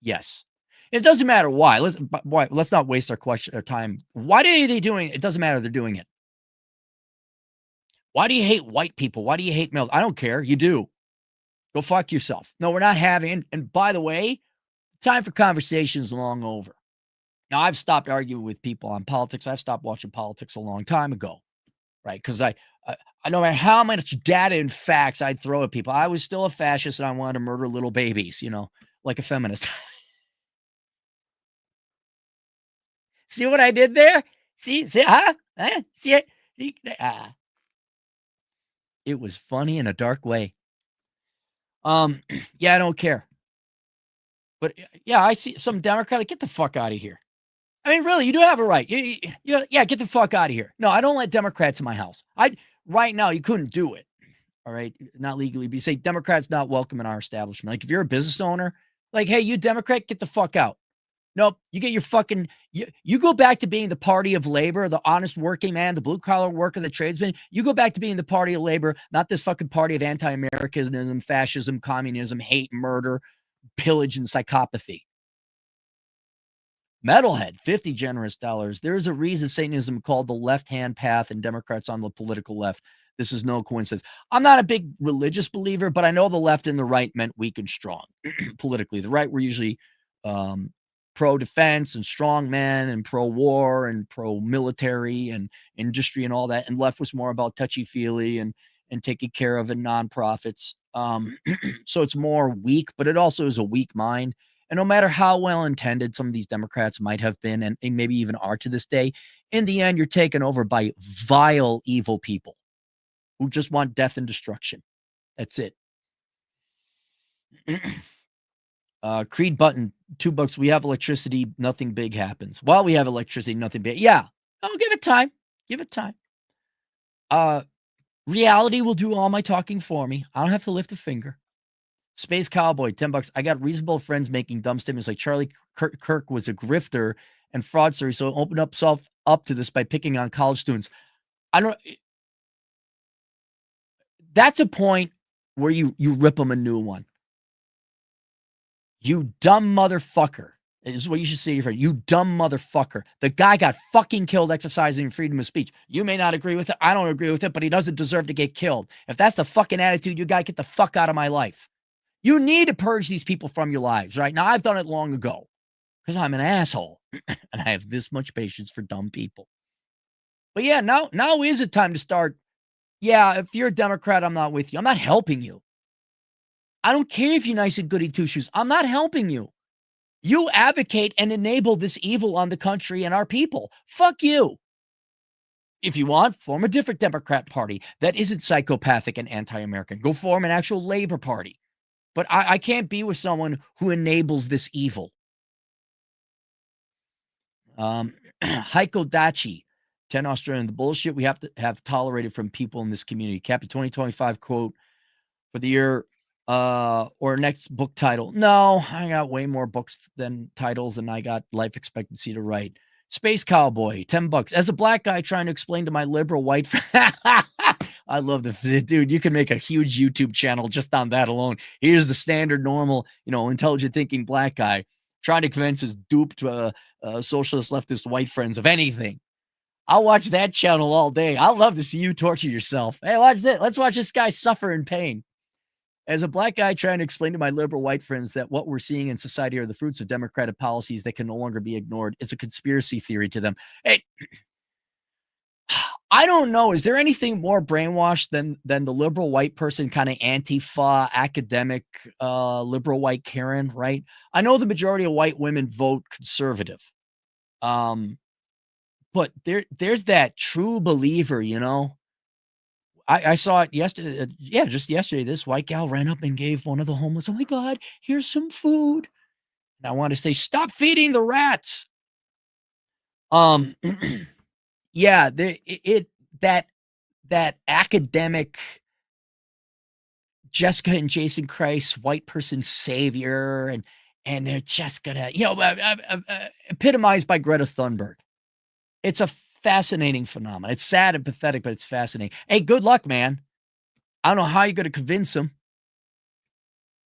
Yes. It doesn't matter why. Let's not waste our time. Why are they doing it? It doesn't matter. They're doing it. Why do you hate white people? Why do you hate males? I don't care. You do. Go fuck yourself. No, we're not having. And by the way, time for conversations long over. Now, I've stopped arguing with people on politics. I've stopped watching politics a long time ago, right? Because I no matter how much data and facts I'd throw at people, I was still a fascist and I wanted to murder little babies, like a feminist. See what I did there? See, huh? See it? It was funny in a dark way. Yeah, I don't care. But yeah, I see some Democrat, like, get the fuck out of here. I mean, really, you do have a right. Yeah, get the fuck out of here. No, I don't let Democrats in my house. Right now, you couldn't do it. All right, not legally. But you say Democrats not welcome in our establishment. Like if you're a business owner, like, hey, you Democrat, get the fuck out. Nope, you get your fucking you go back to being the party of labor, the honest working man, the blue collar worker, the tradesman. You go back to being the party of labor, not this fucking party of anti-Americanism, fascism, communism, hate, murder, pillage, and psychopathy. Metalhead, 50 generous dollars. There's a reason Satanism called the left-hand path and Democrats on the political left. This is no coincidence. I'm not a big religious believer, but I know the left and the right meant weak and strong politically. The right were usually pro-defense and strong men and pro-war and pro-military and industry and all that. And left was more about touchy-feely and taking care of and nonprofits. So it's more weak, but it also is a weak mind. And no matter how well intended some of these Democrats might have been, and maybe even are to this day, in the end, you're taken over by vile, evil people who just want death and destruction. That's it. Creed Button, $2. We have electricity, nothing big happens. While we have electricity, nothing big. Yeah. Oh, give it time. Give it time. Reality will do all my talking for me. I don't have to lift a finger. Space Cowboy, $10. I got reasonable friends making dumb statements like Charlie Kirk was a grifter and fraudster, so open himself up to this by picking on college students. I don't. That's a point where you rip them a new one. You dumb motherfucker. This is what you should say to your friend. You dumb motherfucker. The guy got fucking killed exercising freedom of speech. You may not agree with it. I don't agree with it, but he doesn't deserve to get killed. If that's the fucking attitude you got, get the fuck out of my life. You need to purge these people from your lives, right? Now, I've done it long ago because I'm an asshole and I have this much patience for dumb people. But yeah, now is a time to start. Yeah, if you're a Democrat, I'm not with you. I'm not helping you. I don't care if you're nice and goody two-shoes. I'm not helping you. You advocate and enable this evil on the country and our people. Fuck you. If you want, form a different Democrat party that isn't psychopathic and anti-American. Go form an actual labor party. But I can't be with someone who enables this evil. Heiko Dachi, 10 Australian. The bullshit we have to have tolerated from people in this community. Cappy 2025 quote for the year or next book title. No, I got way more books than titles than I got life expectancy to write. Space Cowboy, $10. As a black guy trying to explain to my liberal white friend. I love the dude. You can make a huge YouTube channel just on that alone. Here's the standard, normal, intelligent thinking black guy trying to convince his duped socialist leftist white friends of anything. I'll watch that channel all day. I'll love to see you torture yourself. Hey, watch this. Let's watch this guy suffer in pain. As a black guy trying to explain to my liberal white friends that what we're seeing in society are the fruits of democratic policies that can no longer be ignored. It's a conspiracy theory to them. Hey, I don't know. Is there anything more brainwashed than the liberal white person, kind of Antifa, academic, liberal white Karen, right? I know the majority of white women vote conservative. But there's that true believer, I saw it yesterday. Just yesterday, this white gal ran up and gave one of the homeless, oh my God, here's some food. And I want to say, stop feeding the rats. Yeah, that academic Jessica and Jason Christ, white person savior, and they're just gonna, epitomized by Greta Thunberg. It's a fascinating phenomenon. It's sad and pathetic, but it's fascinating. Hey, good luck, man. I don't know how you're gonna convince them.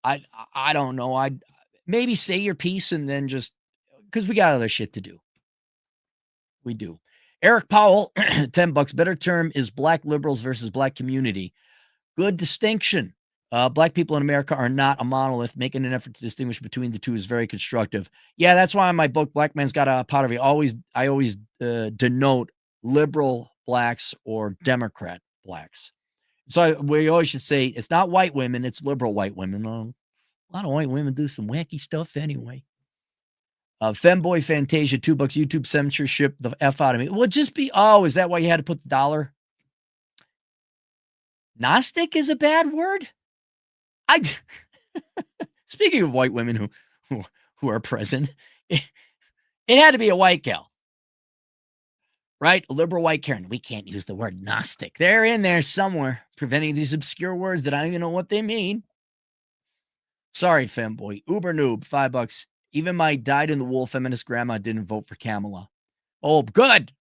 I don't know. I'd maybe say your piece and then just because we got other shit to do. We do. Eric Powell, $10. Better term is black liberals versus black community. Good distinction. Black people in America are not a monolith. Making an effort to distinguish between the two is very constructive. Yeah, that's why in my book, Black Man's Got a Pot of It, I always denote liberal blacks or Democrat blacks. So we always should say it's not white women, it's liberal white women. A lot of white women do some wacky stuff anyway. Femboy Fantasia, $2. YouTube censorship the F out of me. Well, just be, is that why you had to put the dollar? Gnostic is a bad word? Speaking of white women who are present, It had to be a white gal, right? A liberal white Karen. We can't use the word Gnostic. They're in there somewhere, preventing these obscure words that I don't even know what they mean. Sorry, femboy. Uber noob, $5. Even my dyed in the wool feminist grandma didn't vote for Kamala. Oh, good.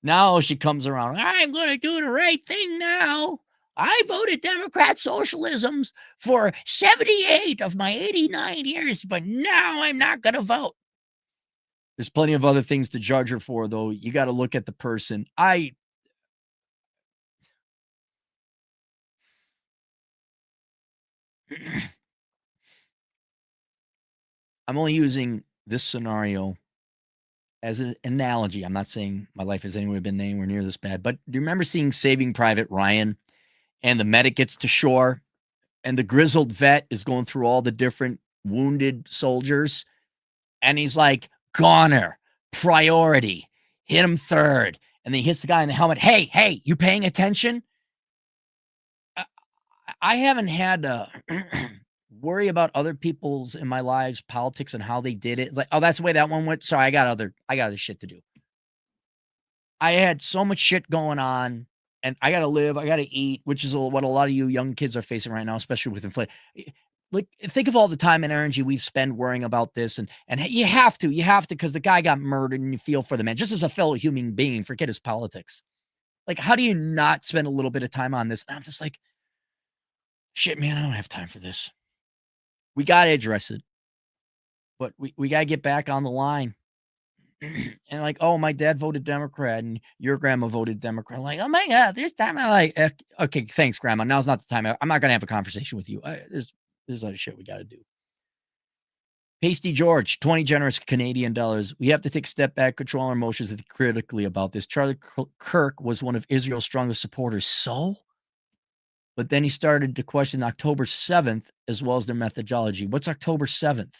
Now she comes around. I'm going to do the right thing now. I voted Democrat socialisms for 78 of my 89 years, but now I'm not going to vote. There's plenty of other things to judge her for, though. You got to look at the person. I'm only using this scenario as an analogy. I'm not saying my life has anywhere been anywhere near this bad, but do you remember seeing Saving Private Ryan and the medic gets to shore and the grizzled vet is going through all the different wounded soldiers and he's like, goner, priority, hit him third. And then he hits the guy in the helmet. Hey, you paying attention? I I haven't had to worry about other people's in my lives politics and how they did it. It's like, oh, that's the way that one went. Sorry, I got other shit to do. I had so much shit going on, and I gotta live, I gotta eat, which is what a lot of you young kids are facing right now, especially with inflation. Like, think of all the time and energy we've spent worrying about this, and you have to, because the guy got murdered, and you feel for the man, just as a fellow human being, forget his politics. Like, how do you not spend a little bit of time on this? And I'm just like, shit, man, I don't have time for this. We gotta address it, but we gotta get back on the line. And like, oh, my dad voted Democrat and your grandma voted Democrat. I'm like, oh my God, this time I like, okay, thanks, grandma. Now's not the time. I'm not going to have a conversation with you. There's other shit we got to do. Pasty George, 20 generous Canadian dollars. We have to take a step back, control our emotions, and think critically about this. Charlie Kirk was one of Israel's strongest supporters. So? But then he started to question October 7th as well as their methodology. What's October 7th?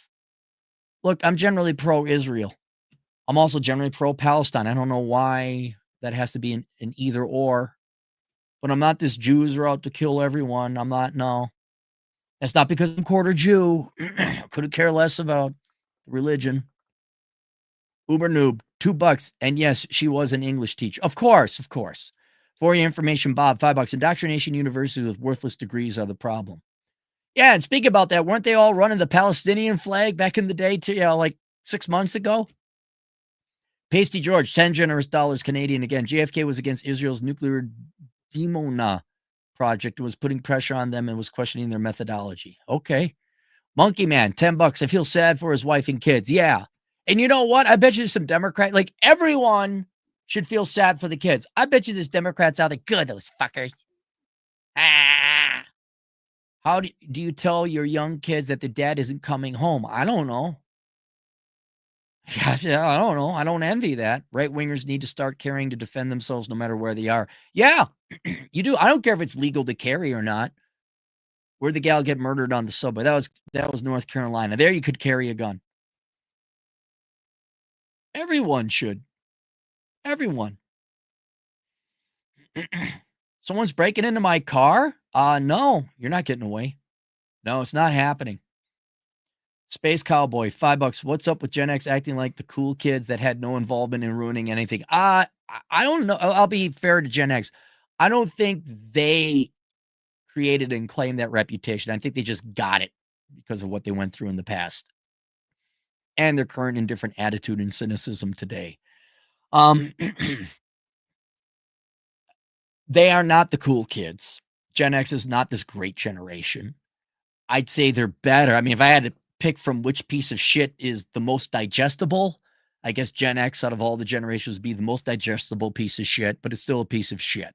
Look, I'm generally pro Israel. I'm also generally pro-Palestine. I don't know why that has to be an either or, but I'm not this Jews are out to kill everyone. I'm not, no. That's not because I'm quarter Jew. Couldn't care less about religion. Uber noob, $2. And yes, she was an English teacher. Of course, of course. For your information, Bob, $5. Indoctrination universities with worthless degrees are the problem. Yeah, and speaking about that, weren't they all running the Palestinian flag back in the day, too, like 6 months ago? Pasty George, 10 generous dollars Canadian again. JFK was against Israel's nuclear Dimona project, was putting pressure on them and was questioning their methodology. Okay. Monkey Man, $10. I feel sad for his wife and kids. Yeah. And you know what? I bet you there's some Democrat, like everyone should feel sad for the kids. I bet you there's Democrats out there. Good, those fuckers. Ah. How do you tell your young kids that their dad isn't coming home? I don't know. Yeah, I don't know. I don't envy that. Right wingers need to start carrying to defend themselves no matter where they are. Yeah, you do. I don't care if it's legal to carry or not. Where'd the gal get murdered on the subway? That was North Carolina. There you could carry a gun. Everyone should. Everyone. Someone's breaking into my car? No, you're not getting away. No, it's not happening. Space Cowboy, $5. What's up with Gen X acting like the cool kids that had no involvement in ruining anything? I don't know. I'll be fair to Gen X. I don't think they created and claimed that reputation. I think they just got it because of what they went through in the past and their current indifferent attitude and cynicism today. Um, they are not the cool kids. Gen X is not this great generation. I'd say they're better. I mean, if I had to pick from which piece of shit is the most digestible, I guess Gen X out of all the generations would be the most digestible piece of shit, but it's still a piece of shit.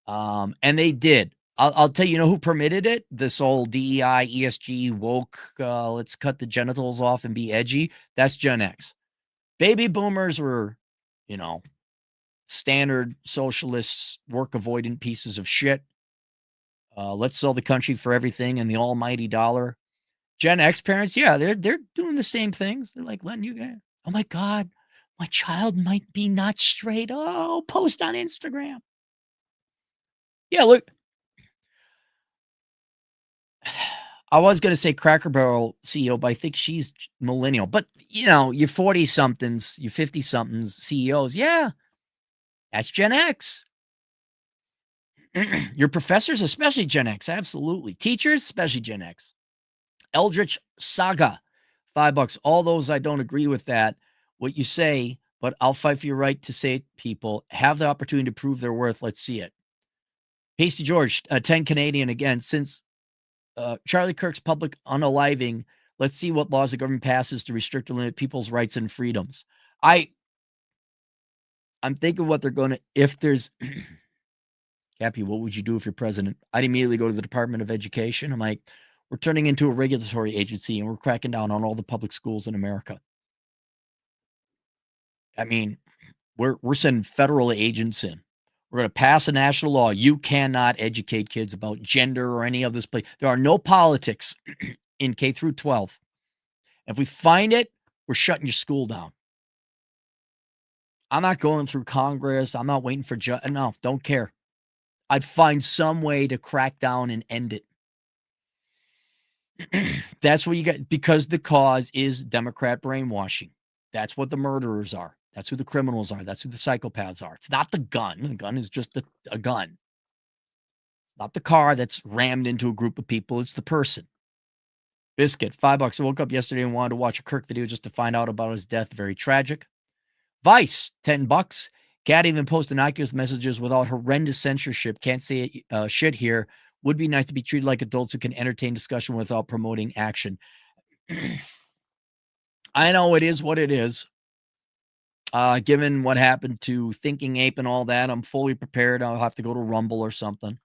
And they did. I'll tell you, you know who permitted it? This old DEI, ESG, woke, let's cut the genitals off and be edgy. That's Gen X. Baby boomers were, you know, standard socialists, work avoidant pieces of shit. Let's sell the country for everything and the almighty dollar. Gen X parents, yeah, they're doing the same things. They're like letting you guys, oh my God, my child might be not straight. Oh, post on Instagram. Yeah, look, I was gonna say Cracker Barrel CEO, but I think she's millennial. But, you 40 somethings, you 50 somethings CEOs, yeah, that's Gen X. Your professors, especially Gen X, absolutely. Teachers, especially Gen X. Eldritch Saga, $5. All those I don't agree with that, what you say, but I'll fight for your right to say it, people. Have the opportunity to prove their worth. Let's see it. Pasty George, 10 Canadian again. Since Charlie Kirk's public unaliving, let's see what laws the government passes to restrict or limit people's rights and freedoms. I I'm thinking what they're gonna if there's Cappy, what would you do if you're president? I'd immediately go to the Department of Education. I'm like, we're turning into a regulatory agency and we're cracking down on all the public schools in America. I mean, we're sending federal agents in. We're going to pass a national law. You cannot educate kids about gender or any of this place. There are no politics in K through 12. If we find it, we're shutting your school down. I'm not going through Congress. I'm not waiting for no, don't care. I'd find some way to crack down and end it. That's what you get because the cause is Democrat brainwashing. That's what the murderers are. That's who the criminals are. That's who the psychopaths are. It's not the gun. The gun is just a gun. It's not the car that's rammed into a group of people. It's the person. Biscuit, $5. I woke up yesterday and wanted to watch a Kirk video just to find out about his death. Very tragic. Vice, $10. Can't even post innocuous messages without horrendous censorship. Can't say shit here. Would be nice to be treated like adults who can entertain discussion without promoting action. I know it is what it is. Given what happened to Thinking Ape and all that, I'm fully prepared. I'll have to go to Rumble or something.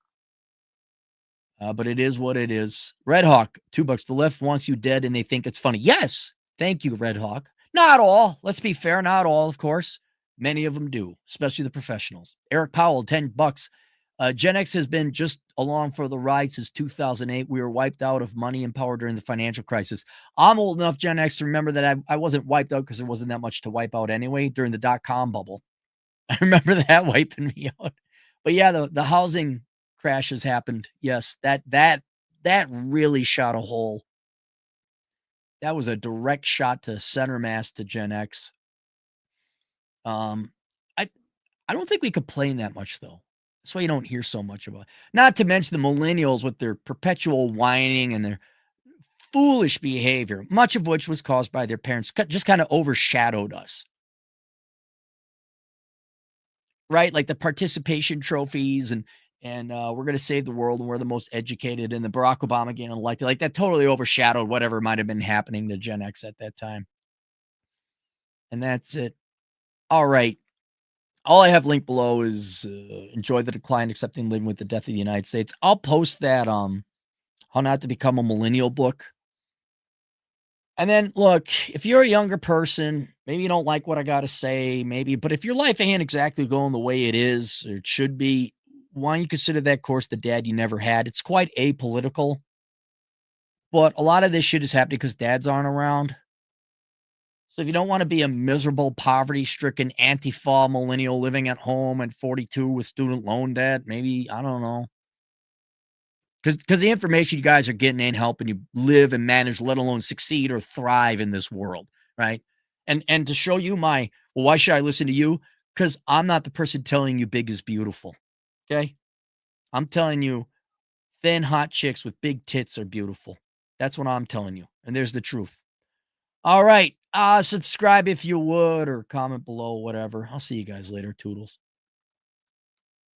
But it is what it is. Red Hawk, $2. The left wants you dead and they think it's funny. Yes. Thank you, Red Hawk. Not all. Let's be fair. Not all, of course. Many of them do, especially the professionals. Eric Powell, $10. Gen X has been just along for the ride since 2008. We were wiped out of money and power during the financial crisis. I'm old enough, Gen X, to remember that I wasn't wiped out because there wasn't that much to wipe out anyway during the dot-com bubble. I remember that wiping me out. But yeah, the housing crashes happened. Yes, that really shot a hole. That was a direct shot to center mass to Gen X. Um, I I don't think we complain that much though. That's why you don't hear so much about it. Not to mention the millennials with their perpetual whining and their foolish behavior, much of which was caused by their parents, just kind of overshadowed us. Right? Like the participation trophies and we're gonna save the world and we're the most educated and the Barack Obama getting elected. Like that totally overshadowed whatever might have been happening to Gen X at that time. And that's it. All right. All I have linked below is enjoy the decline, accepting living with the death of the United States. I'll post that how not to become a millennial book. And then look, if you're a younger person, maybe you don't like what I got to say, maybe, but if your life ain't exactly going the way it is or it should be, why don't you consider that course the dad you never had? It's quite apolitical, but a lot of this shit is happening because dads aren't around. So if you don't want to be a miserable, poverty-stricken, anti-fall millennial living at home at 42 with student loan debt, maybe, I don't know. Because the information you guys are getting ain't helping you live and manage, let alone succeed or thrive in this world, right? And to show you well, why should I listen to you? Because I'm not the person telling you big is beautiful. Okay. I'm telling you thin, hot chicks with big tits are beautiful. That's what I'm telling you. And there's the truth. All right. Subscribe if you would or comment below, whatever. I'll see you guys later. Toodles.